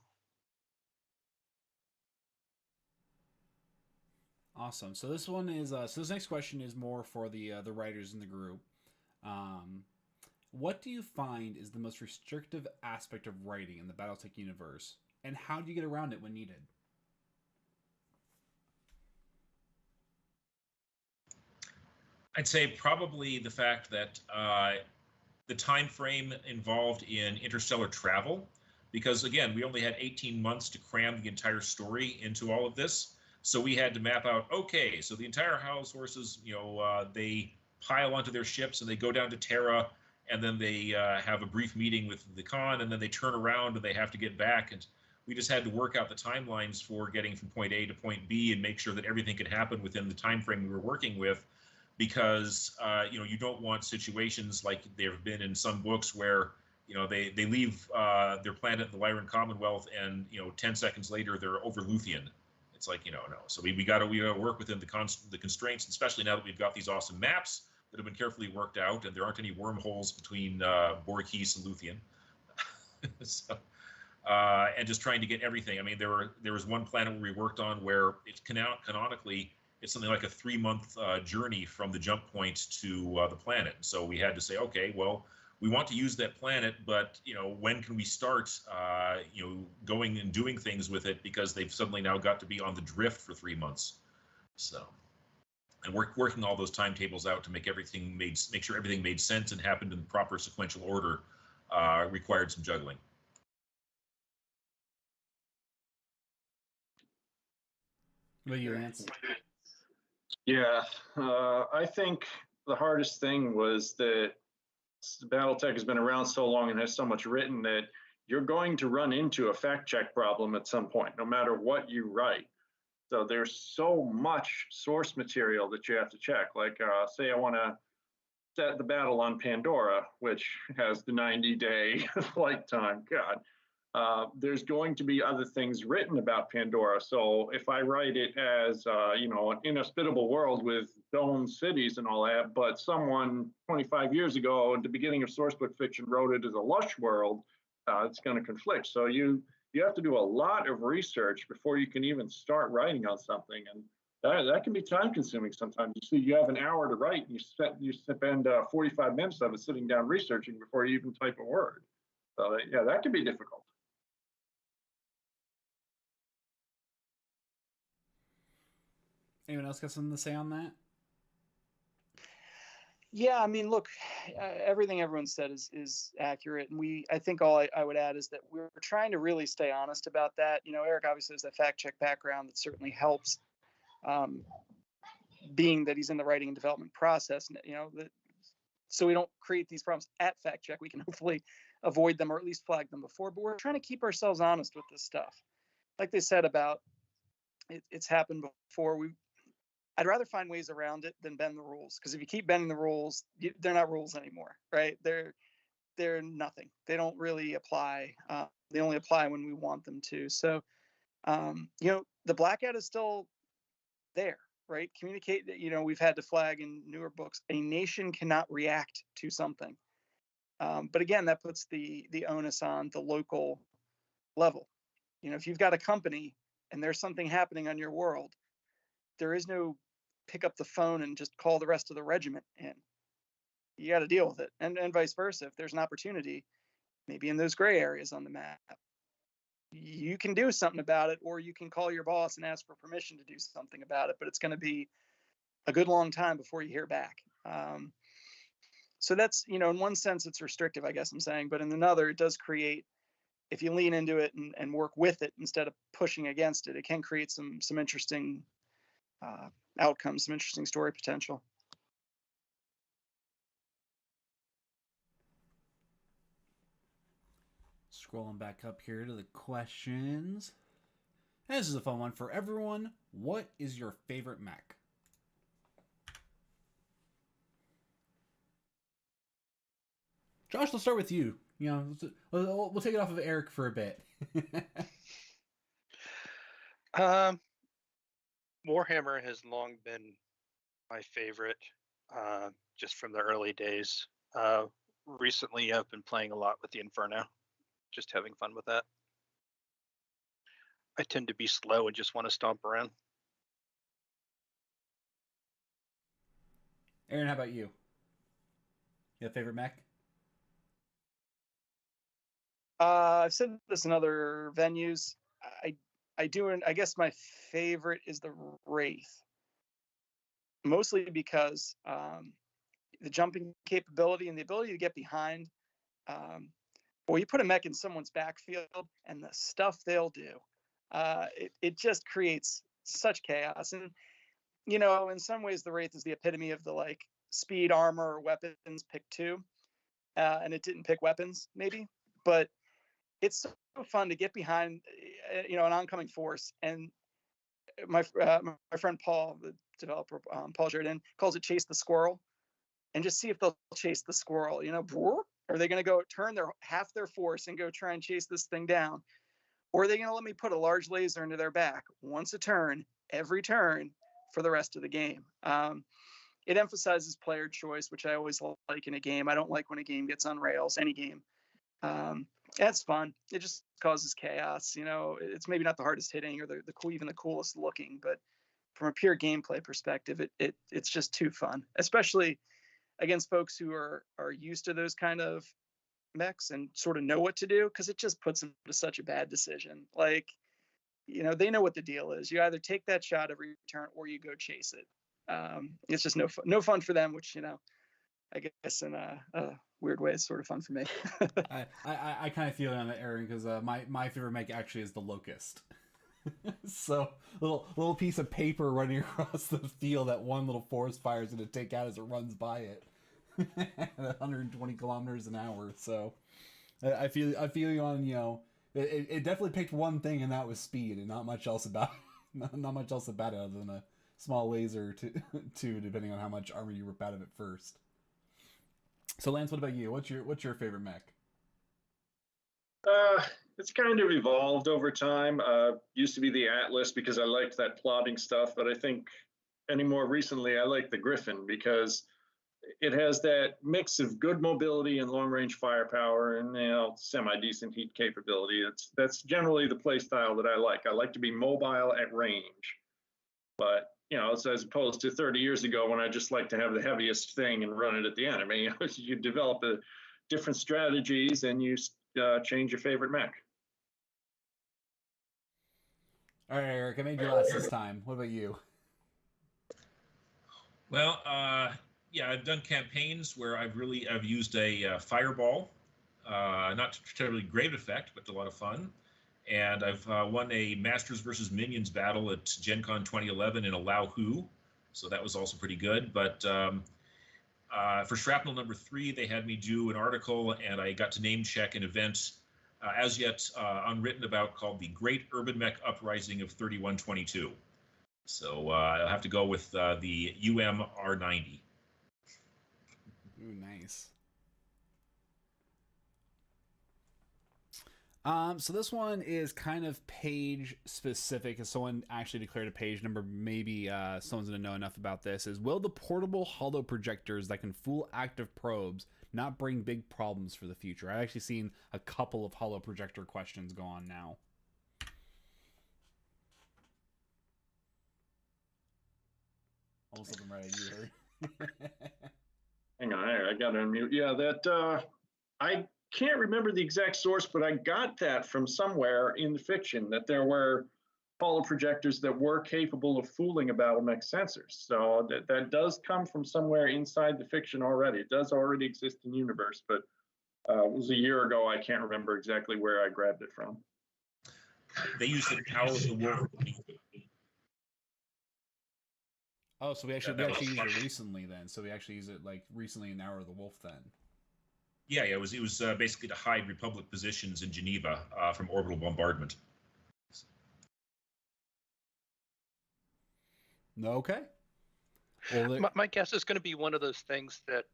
Awesome. So this one is so this next question is more for the writers in the group. What do you find is the most restrictive aspect of writing in the BattleTech universe, and how do you get around it when needed? I'd say probably the fact that the time frame involved in interstellar travel, because again, we only had 18 months to cram the entire story into all of this. So we had to map out, okay, so the entire house horses, they pile onto their ships and they go down to Terra, and then they have a brief meeting with the Khan, and then they turn around and they have to get back. And we just had to work out the timelines for getting from point A to point B and make sure that everything could happen within the time frame we were working with, because you don't want situations like there have been in some books where they leave their planet, the Lyran Commonwealth, and 10 seconds later they're over Luthien. It's like no. So we got to work within the constraints, especially now that we've got these awesome maps that have been carefully worked out, and there aren't any wormholes between Borghees and Luthien. So, and just trying to get everything. I mean, there was one planet where we worked on where it's canonically it's something like a 3-month journey from the jump point to the planet. So we had to say, okay, well, we want to use that planet, but when can we start going and doing things with it, because they've suddenly now got to be on the drift for 3 months. So, and working all those timetables out to make sure everything made sense and happened in proper sequential order required some juggling. What do you, Lance? Yeah, I think the hardest thing was that BattleTech has been around so long and has so much written that you're going to run into a fact check problem at some point, no matter what you write. So there's so much source material that you have to check. Like, say I want to set the battle on Pandora, which has the 90-day flight time. God. There's going to be other things written about Pandora. So if I write it as, an inhospitable world with domed cities and all that, but someone 25 years ago at the beginning of sourcebook fiction wrote it as a lush world, it's going to conflict. So you have to do a lot of research before you can even start writing on something. And that can be time consuming sometimes. You see, you have an hour to write, and you spend 45 minutes of it sitting down researching before you even type a word. So yeah, that can be difficult. Anyone else got something to say on that? Yeah, I mean, look, everything everyone said is accurate, and I think all I would add is that we're trying to really stay honest about that. Eric obviously has that fact check background that certainly helps, being that he's in the writing and development process. So we don't create these problems at fact check. We can hopefully avoid them or at least flag them before. But we're trying to keep ourselves honest with this stuff. Like they said about it's happened before. I'd rather find ways around it than bend the rules, because if you keep bending the rules, they're not rules anymore, right? They're nothing. They don't really apply. They only apply when we want them to. So, the blackout is still there, right? Communicate that, we've had to flag in newer books, a nation cannot react to something. But again, that puts the onus on the local level. If you've got a company and there's something happening on your world, there is no pick up the phone and just call the rest of the regiment in. You got to deal with it. And vice versa. If there's an opportunity, maybe in those gray areas on the map, you can do something about it, or you can call your boss and ask for permission to do something about it. But it's going to be a good long time before you hear back. So that's, in one sense, it's restrictive, I guess I'm saying. But in another, it does create, if you lean into it and work with it instead of pushing against it, it can create some interesting outcomes, some interesting story potential. Scrolling back up here to the questions. This is a fun one for everyone. What is your favorite mech? Josh, let's start with you. We'll take it off of Eric for a bit. Warhammer has long been my favorite, just from the early days. Recently, I've been playing a lot with the Inferno, just having fun with that. I tend to be slow and just want to stomp around. Aaron, how about you? You have a favorite mech? I've said this in other venues. I do, and I guess my favorite is the Wraith. mostly because the jumping capability and the ability to get behind. Well, you put a mech in someone's backfield and the stuff they'll do, it just creates such chaos. And, in some ways, the Wraith is the epitome of the like speed, armor, or weapons, pick two. And it didn't pick weapons, maybe. But it's so fun to get behind, an oncoming force. And my friend Paul, the developer, Paul Jordan, calls it chase the squirrel, and just see if they'll chase the squirrel. Are they going to go turn half their force and go try and chase this thing down, or are they going to let me put a large laser into their back once a turn, every turn for the rest of the game? It emphasizes player choice, which I always like in a game. I don't like when a game gets on rails, any game. That's fun. It just causes chaos. It's maybe not the hardest hitting or even the coolest looking, but from a pure gameplay perspective, it's just too fun, especially against folks who are used to those kind of mechs and sort of know what to do, because it just puts them to such a bad decision. Like, they know what the deal is. You either take that shot every turn or you go chase it. It's just no fun for them, which, I guess in a weird way, it's sort of fun for me. I kind of feel it on that, Aaron, because my favorite mech actually is the Locust. So little piece of paper running across the field that one little forest fire is going to take out as it runs by it at 120 kilometers an hour. So I feel you on, it definitely picked one thing, and that was speed, and not much else about it. Not much else about it other than a small laser to depending on how much armor you rip out of it first. So Lance, what about you? What's your favorite mech? It's kind of evolved over time. Used to be the Atlas because I liked that plotting stuff, but I think more recently I like the Griffin because it has that mix of good mobility and long range firepower and semi-decent heat capability. That's generally the play style that I like. I like to be mobile at range, but it's as opposed to 30 years ago when I just like to have the heaviest thing and run it at the enemy. You develop different strategies and you change your favorite mech. All right, Eric, I made you last this time. What about you? Well, yeah, I've done campaigns where I've used a fireball, not to terribly great effect, but a lot of fun. And I've won a Masters versus Minions battle at Gen Con 2011 in a Lao Hu, so that was also pretty good. But for Shrapnel number 3, they had me do an article, and I got to name check an event as yet unwritten about called the Great Urban Mech Uprising of 3122. So I'll have to go with the UM-R90. Ooh, nice. So this one is kind of page specific. If someone actually declared a page number, maybe someone's going to know enough about this. Is will the portable hollow projectors that can fool active probes not bring big problems for the future? I've actually seen a couple of hollow projector questions go on now. Almost looking right at you, Harry. Hang on, I got to unmute. Yeah, that I can't remember the exact source, but I got that from somewhere in the fiction that there were hollow projectors that were capable of fooling a BattleMech sensors. So that does come from somewhere inside the fiction already. It does already exist in the universe, but it was a year ago. I can't remember exactly where I grabbed it from. They used the Power of the Wolf. Oh, so we actually used it recently then. So we actually used it like recently in Hour of the Wolf then. Yeah, it was basically to hide Republic positions in Geneva from orbital bombardment. Okay. Well, my guess is going to be one of those things that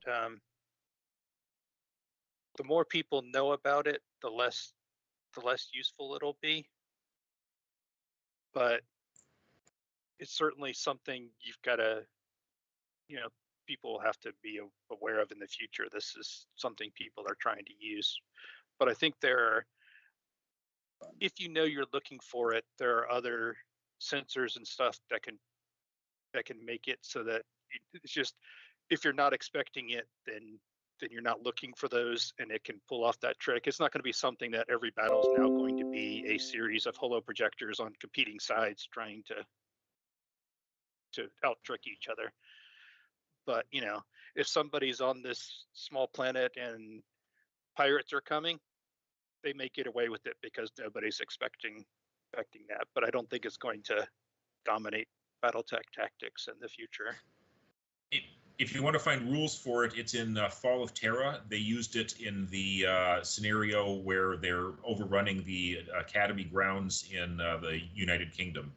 the more people know about it, the less useful it'll be. But it's certainly something you've got to, people have to be aware of in the future. This is something people are trying to use. But I think if you're looking for it, there are other sensors and stuff that can make it so that it's just, if you're not expecting it, then you're not looking for those, and it can pull off that trick. It's not going to be something that every battle is now going to be a series of holo projectors on competing sides trying to out trick each other. But if somebody's on this small planet and pirates are coming, they may get away with it because nobody's expecting that. But I don't think it's going to dominate BattleTech tactics in the future. If you want to find rules for it, it's in Fall of Terra. They used it in the scenario where they're overrunning the Academy grounds in the United Kingdom.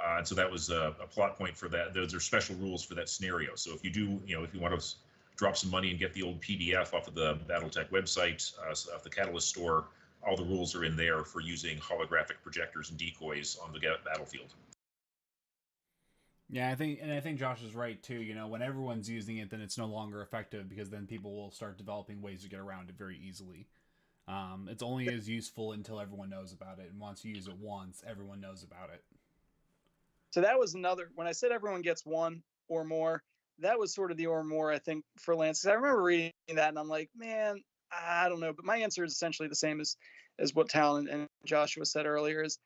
And so that was a plot point for that. Those are special rules for that scenario. So if you do, if you want to drop some money and get the old PDF off of the BattleTech website, off the Catalyst store, all the rules are in there for using holographic projectors and decoys on the battlefield. Yeah, I think Josh is right too. When everyone's using it, then it's no longer effective because then people will start developing ways to get around it very easily. It's only as useful until everyone knows about it, and once you use it once, everyone knows about it. So that was another, when I said everyone gets one or more, that was sort of the or more, I think, for Lance. I remember reading that and I'm like, man, I don't know. But my answer is essentially the same as what Talon and Joshua said earlier, is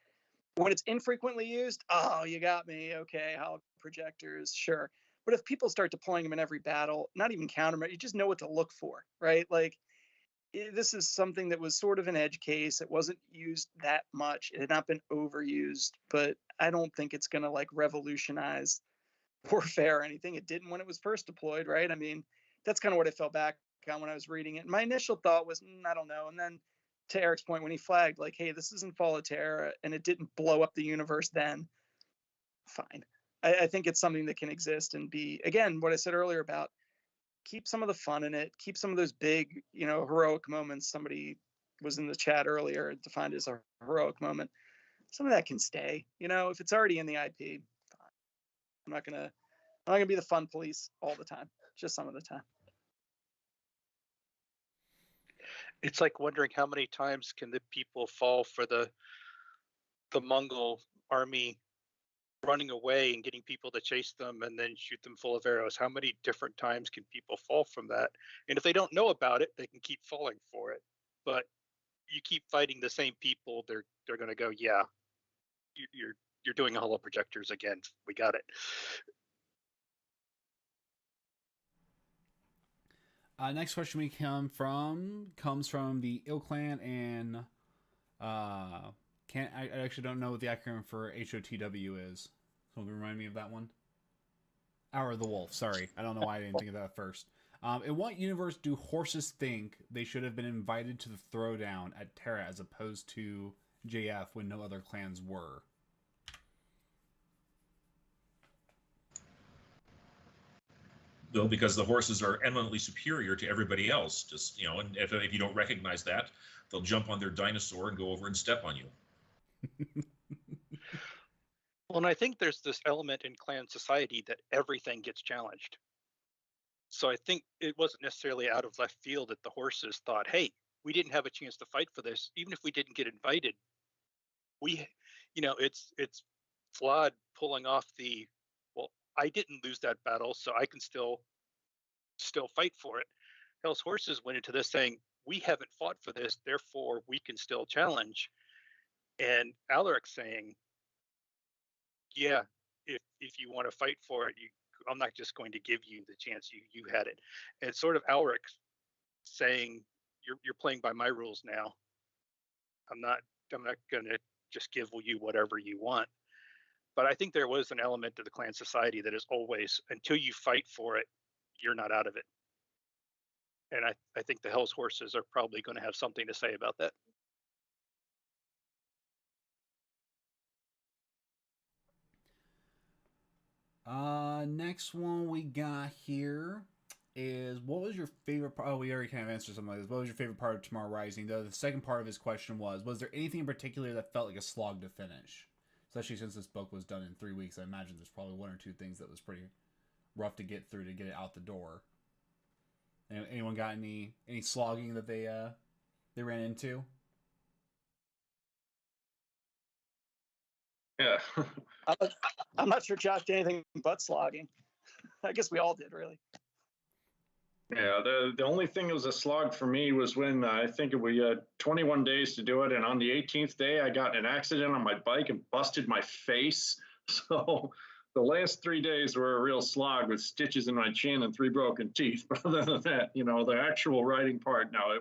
when it's infrequently used, oh, you got me. Okay, holo projectors, sure. But if people start deploying them in every battle, not even counter, you just know what to look for, right? Like, this is something that was sort of an edge case. It wasn't used that much. It had not been overused, but I don't think it's going to like revolutionize warfare or anything. It didn't when it was first deployed, right? I mean, that's kind of what I fell back on when I was reading it. My initial thought was, I don't know. And then to Eric's point, when he flagged like, hey, this isn't Fall of Terra and it didn't blow up the universe then, fine. I think it's something that can exist and be, again, what I said earlier about keep some of the fun in it, keep some of those big, heroic moments. Somebody was in the chat earlier, defined as a heroic moment. Some of that can stay, if it's already in the IP, fine. I'm not gonna be the fun police all the time, just some of the time. It's like wondering how many times can the people fall for the Mongol army running away and getting people to chase them and then shoot them full of arrows. How many different times can people fall from that? And if they don't know about it, they can keep falling for it. But you keep fighting the same people, they're going to go, yeah, you're doing holo projectors again. We got it. Next question comes from the ilClan and I actually don't know what the acronym for HOTW is. Someone remind me of that one. Hour of the Wolf. Sorry, I don't know why I didn't think of that first. In what universe do horses think they should have been invited to the throwdown at Terra as opposed to JF when no other clans were? Well, because the horses are eminently superior to everybody else. Just, and if you don't recognize that, they'll jump on their dinosaur and go over and step on you. Well, and I think there's this element in clan society that everything gets challenged. So I think it wasn't necessarily out of left field that the horses thought, hey, we didn't have a chance to fight for this. Even if we didn't get invited, it's flawed pulling off the, well, I didn't lose that battle, so I can still fight for it. Hell's Horses went into this saying, we haven't fought for this, therefore we can still challenge. And Alaric saying, yeah, if you want to fight for it, I'm not just going to give you the chance. You had it. And it's sort of Alaric saying, you're playing by my rules now. I'm not going to just give you whatever you want. But I think there was an element to the clan society that is always, until you fight for it, you're not out of it. And I think the Hell's Horses are probably going to have something to say about that. Next one we got here is, what was your favorite part? Oh, we already kind of answered something like this. What was your favorite part of Tamar Rising? The second part of his question was there anything in particular that felt like a slog to finish? Especially since this book was done in 3 weeks, I imagine there's probably one or two things that was pretty rough to get through to get it out the door. Anyone got any slogging that they ran into? Yeah. I'm not sure Josh did anything but slogging. I guess we all did, really. Yeah, the only thing that was a slog for me was when I think we had 21 days to do it, and on the 18th day I got in an accident on my bike and busted my face. So The last 3 days were a real slog with stitches in my chin and 3 broken teeth. But other than that, the actual writing part, no,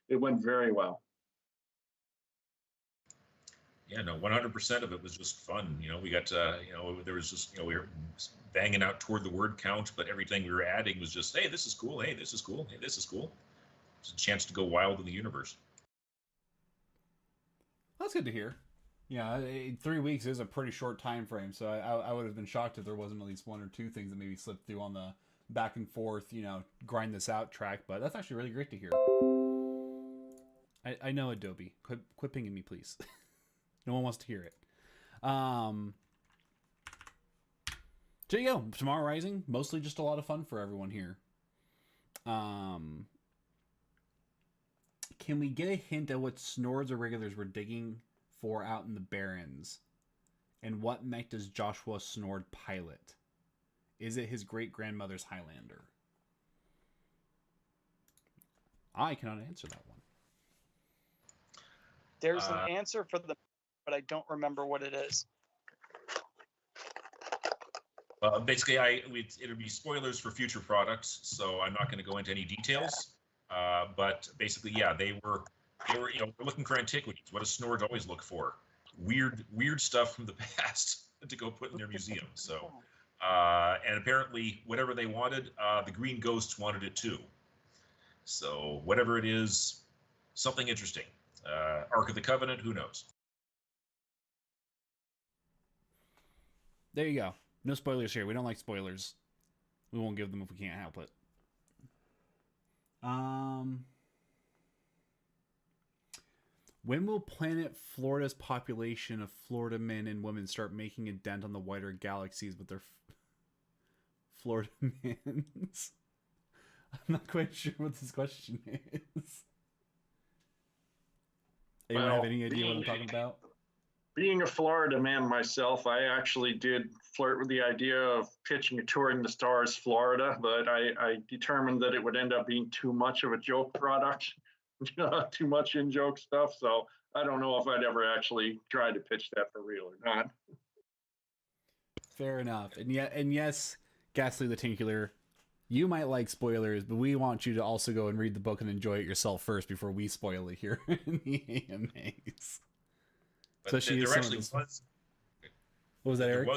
it went very well. Yeah, no, 100% of it was just fun. We got, there was just, we were banging out toward the word count, but everything we were adding was just, hey, this is cool. Hey, this is cool. Hey, this is cool. It's a chance to go wild in the universe. That's good to hear. Yeah, 3 weeks is a pretty short time frame, so I would have been shocked if there wasn't at least 1 or 2 things that maybe slipped through on the back and forth, grind this out track. But that's actually really great to hear. I know, Adobe. Quit pinging me, please. No one wants to hear it. There you go. Tamar Rising, mostly just a lot of fun for everyone here. Can we get a hint at what Snords or regulars were digging for out in the Barrens? And what mech does Joshua Snord pilot? Is it his great-grandmother's Highlander? I cannot answer that one. There's an answer for the, but I don't remember what it is. Basically, it'll be spoilers for future products, so I'm not going to go into any details. But basically, yeah, they were we're looking for antiquities. What does Snord always look for? Weird stuff from the past to go put in their museum. So, and apparently, whatever they wanted, the Green Ghosts wanted it too. So, whatever it is, something interesting. Ark of the Covenant, who knows? There you go. No spoilers here. We don't like spoilers. We won't give them if we can't help it. When will planet Florida's population of Florida men and women start making a dent on the wider galaxies with their Florida mans? I'm not quite sure what this question is. Anyone have any idea what I'm talking about? Being a Florida man myself, I actually did flirt with the idea of pitching a Touring the Stars Florida, but I determined that it would end up being too much of a joke product, too much in-joke stuff. So I don't know if I'd ever actually try to pitch that for real or not. Fair enough. And yes, Ghastly the Tinkular, you might like spoilers, but we want you to also go and read the book and enjoy it yourself first before we spoil it here in the AMAs. But so there actually was. What was that, Eric? There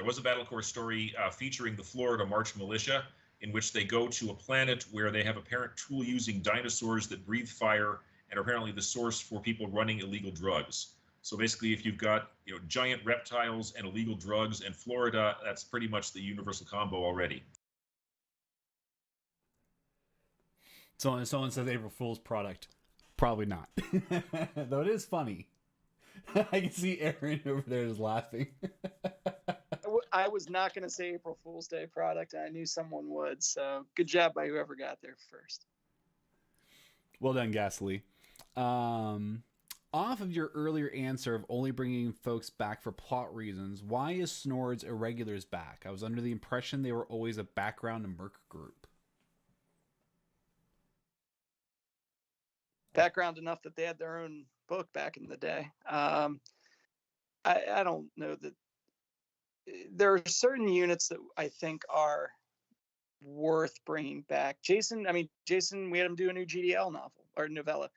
was a Battlecore story featuring the Florida March Militia, in which they go to a planet where they have apparent tool-using dinosaurs that breathe fire and are apparently the source for people running illegal drugs. So basically, if you've got giant reptiles and illegal drugs in Florida, that's pretty much the universal combo already. Someone says April Fool's product. Probably not. Though it is funny. I can see Aaron over there just laughing. I was not going to say April Fool's Day product, and I knew someone would. So good job by whoever got there first. Well done, Ghastly. Off of your earlier answer of only bringing folks back for plot reasons, why is Snords Irregulars back? I was under the impression they were always a background and merc group. Background enough that they had their own book back in the day. I don't know that there are certain units that I think are worth bringing back. Jason, we had him do a new GDL novel or novella,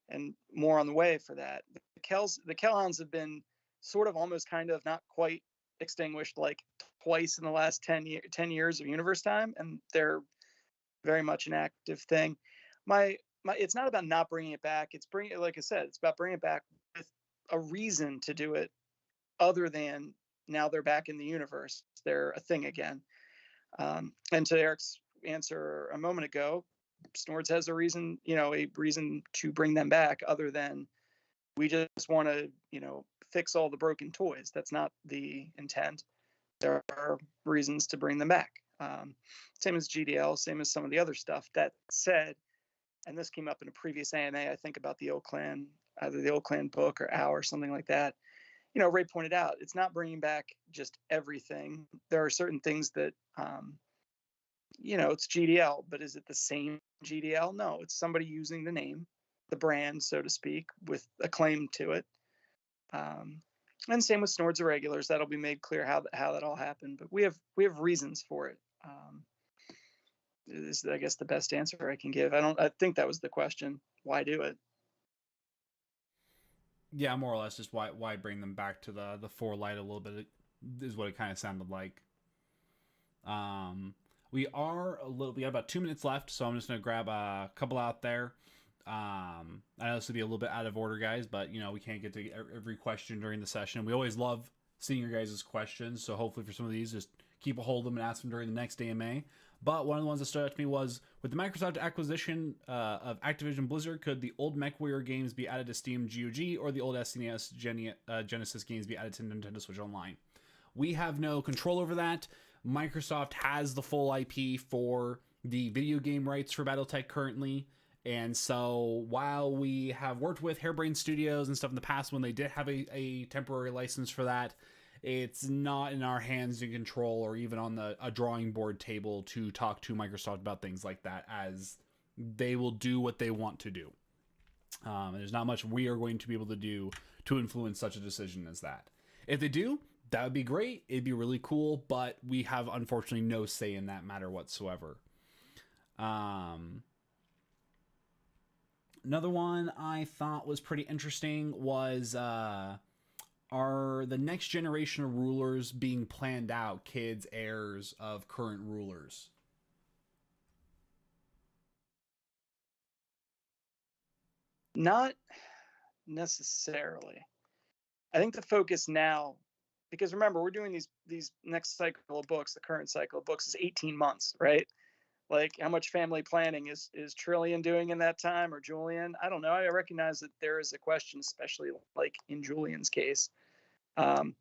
and more on the way for that. The Kellhounds have been sort of almost kind of not quite extinguished like twice in the last 10 years of universe time, and they're very much an active thing. It's not about not bringing it back. Like I said, it's about bringing it back with a reason to do it, other than now they're back in the universe. They're a thing again. And to Eric's answer a moment ago, Snords has a reason to bring them back, other than we just want to, fix all the broken toys. That's not the intent. There are reasons to bring them back. Same as GDL, same as some of the other stuff. That said, and this came up in a previous AMA, I think, about the ilClan, either the ilClan book or OWL or something like that. Ray pointed out, it's not bringing back just everything. There are certain things that, it's GDL, but is it the same GDL? No, it's somebody using the name, the brand, so to speak, with a claim to it. And same with Snords Irregulars. That'll be made clear how that all happened. But we have reasons for it. Is, I guess, the best answer I can give. I think that was the question. Why do it? Yeah, more or less just why bring them back to the fore light a little bit is what it kind of sounded like. We got about 2 minutes left, so I'm just gonna grab a couple out there. I know this will be a little bit out of order, guys, but we can't get to every question during the session. We always love seeing your guys' questions, so hopefully for some of these, just keep a hold of them and ask them during the next AMA. But one of the ones that stood out to me was, with the Microsoft acquisition of Activision Blizzard, could the old Mechwarrior games be added to Steam GOG, or the old SNES Genesis games be added to Nintendo Switch Online? We have no control over that. Microsoft has the full IP for the video game rights for BattleTech currently. And so while we have worked with Harebrained Studios and stuff in the past when they did have a temporary license for that, it's not in our hands to control or even on a drawing board table to talk to Microsoft about things like that, as they will do what they want to do. There's not much we are going to be able to do to influence such a decision as that. If they do, that would be great. It'd be really cool, but we have unfortunately no say in that matter whatsoever. Another one I thought was pretty interesting was, are the next generation of rulers being planned out kids, heirs of current rulers? Not necessarily. I think the focus now, because remember, we're doing these next cycle of books, the current cycle of books is 18 months, right? Like, how much family planning is Trillian doing in that time, or Julian? I don't know. I recognize that there is a question, especially like in Julian's case. I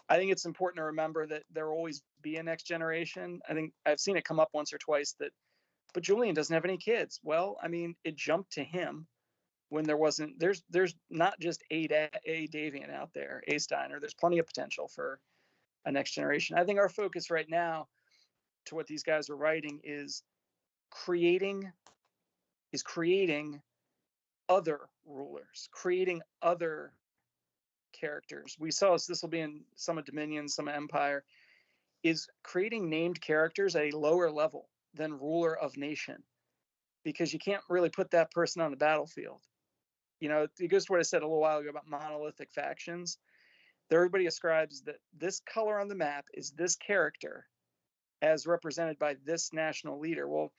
think it's important to remember that there will always be a next generation. I think I've seen it come up once or twice but Julian doesn't have any kids. Well, I mean, it jumped to him when there's not just a Davian out there, a Steiner. There's plenty of potential for a next generation. I think our focus right now, to what these guys are writing, is creating other rulers, creating other characters. We saw this will be in some of Dominion, some of Empire, is creating named characters at a lower level than ruler of nation, because you can't really put that person on the battlefield. It goes to what I said a little while ago about monolithic factions. Everybody ascribes that this color on the map is this character as represented by this national leader. Well,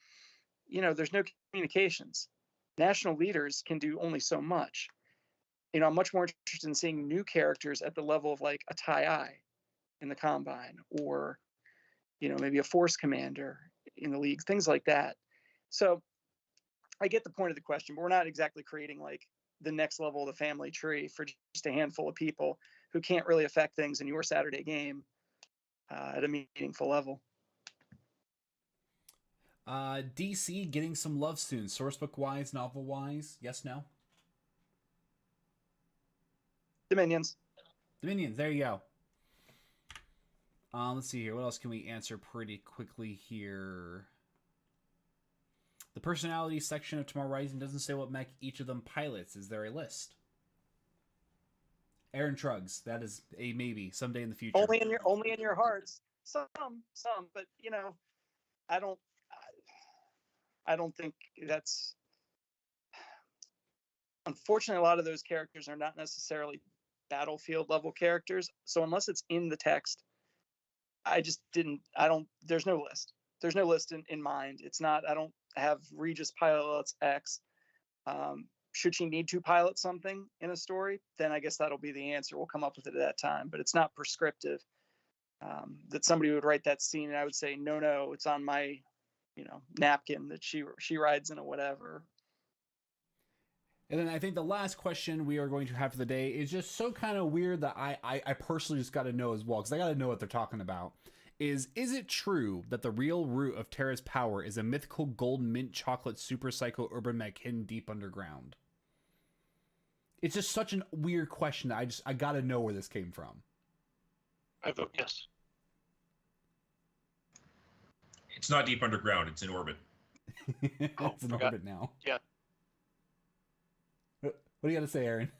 there's no communications. National leaders can do only so much. I'm much more interested in seeing new characters at the level of like a Tai in the Combine, or, maybe a Force Commander in the league, things like that. So I get the point of the question, but we're not exactly creating like the next level of the family tree for just a handful of people who can't really affect things in your Saturday game at a meaningful level. DC getting some love soon, sourcebook wise, novel wise. Yes, no? Dominions. There you go. Let's see here. What else can we answer pretty quickly here? The personality section of Tamar Rising doesn't say what mech each of them pilots. Is there a list? Aaron shrugs. That is a maybe someday in the future. Only in your hearts. Some, but I don't think that's. Unfortunately, a lot of those characters are not necessarily battlefield level characters. So unless it's in the text, there's no list. There's no list in mind. It's not, I don't have Regis pilots X. Should she need to pilot something in a story, then I guess that'll be the answer. We'll come up with it at that time, but it's not prescriptive that somebody would write that scene and I would say, no, it's on my, napkin that she rides in or whatever. And then I think the last question we are going to have for the day is just so kind of weird that I personally just got to know as well, because I got to know what they're talking about. Is it true that the real root of Terra's power is a mythical gold mint chocolate super psycho urban mech hidden deep underground? It's just such a weird question that I got to know where this came from. I vote yes. It's not deep underground. It's in orbit. It's in orbit now. Yeah. What do you got to say, Aaron?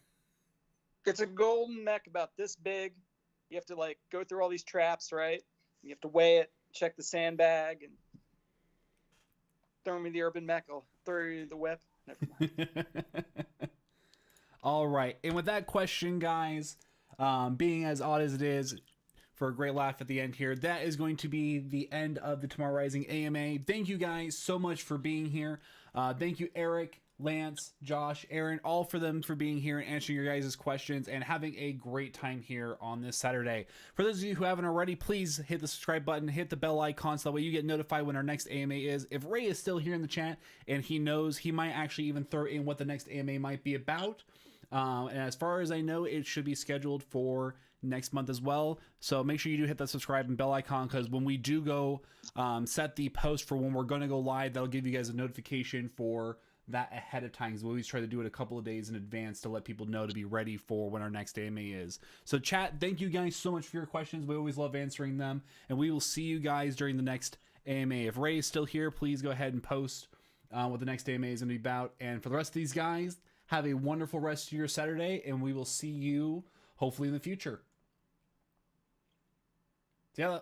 It's a golden mech about this big. You have to like go through all these traps, right? You have to weigh it, check the sandbag, and throw me the urban mech. I'll throw you the whip. Never mind. All right, and with that question, guys, being as odd as it is, for a great laugh at the end here, that is going to be the end of the Tamar Rising AMA. Thank you guys so much for being here. Thank you, Eric, Lance, Josh, Aaron, all for them for being here and answering your guys' questions and having a great time here on this Saturday. For those of you who haven't already, please hit the subscribe button, hit the bell icon so that way you get notified when our next AMA is. If Ray is still here in the chat and he knows, he might actually even throw in what the next AMA might be about. And as far as I know, it should be scheduled for next month as well. So make sure you do hit that subscribe and bell icon, because when we do go set the post for when we're going to go live, that'll give you guys a notification for that ahead of time, because we always try to do it a couple of days in advance to let people know to be ready for when our next AMA is. So chat, thank you guys so much for your questions. We always love answering them, and we will see you guys during the next AMA. If Ray is still here, please go ahead and post what the next AMA is going to be about. And for the rest of these guys, have a wonderful rest of your Saturday, and we will see you hopefully in the future. See ya.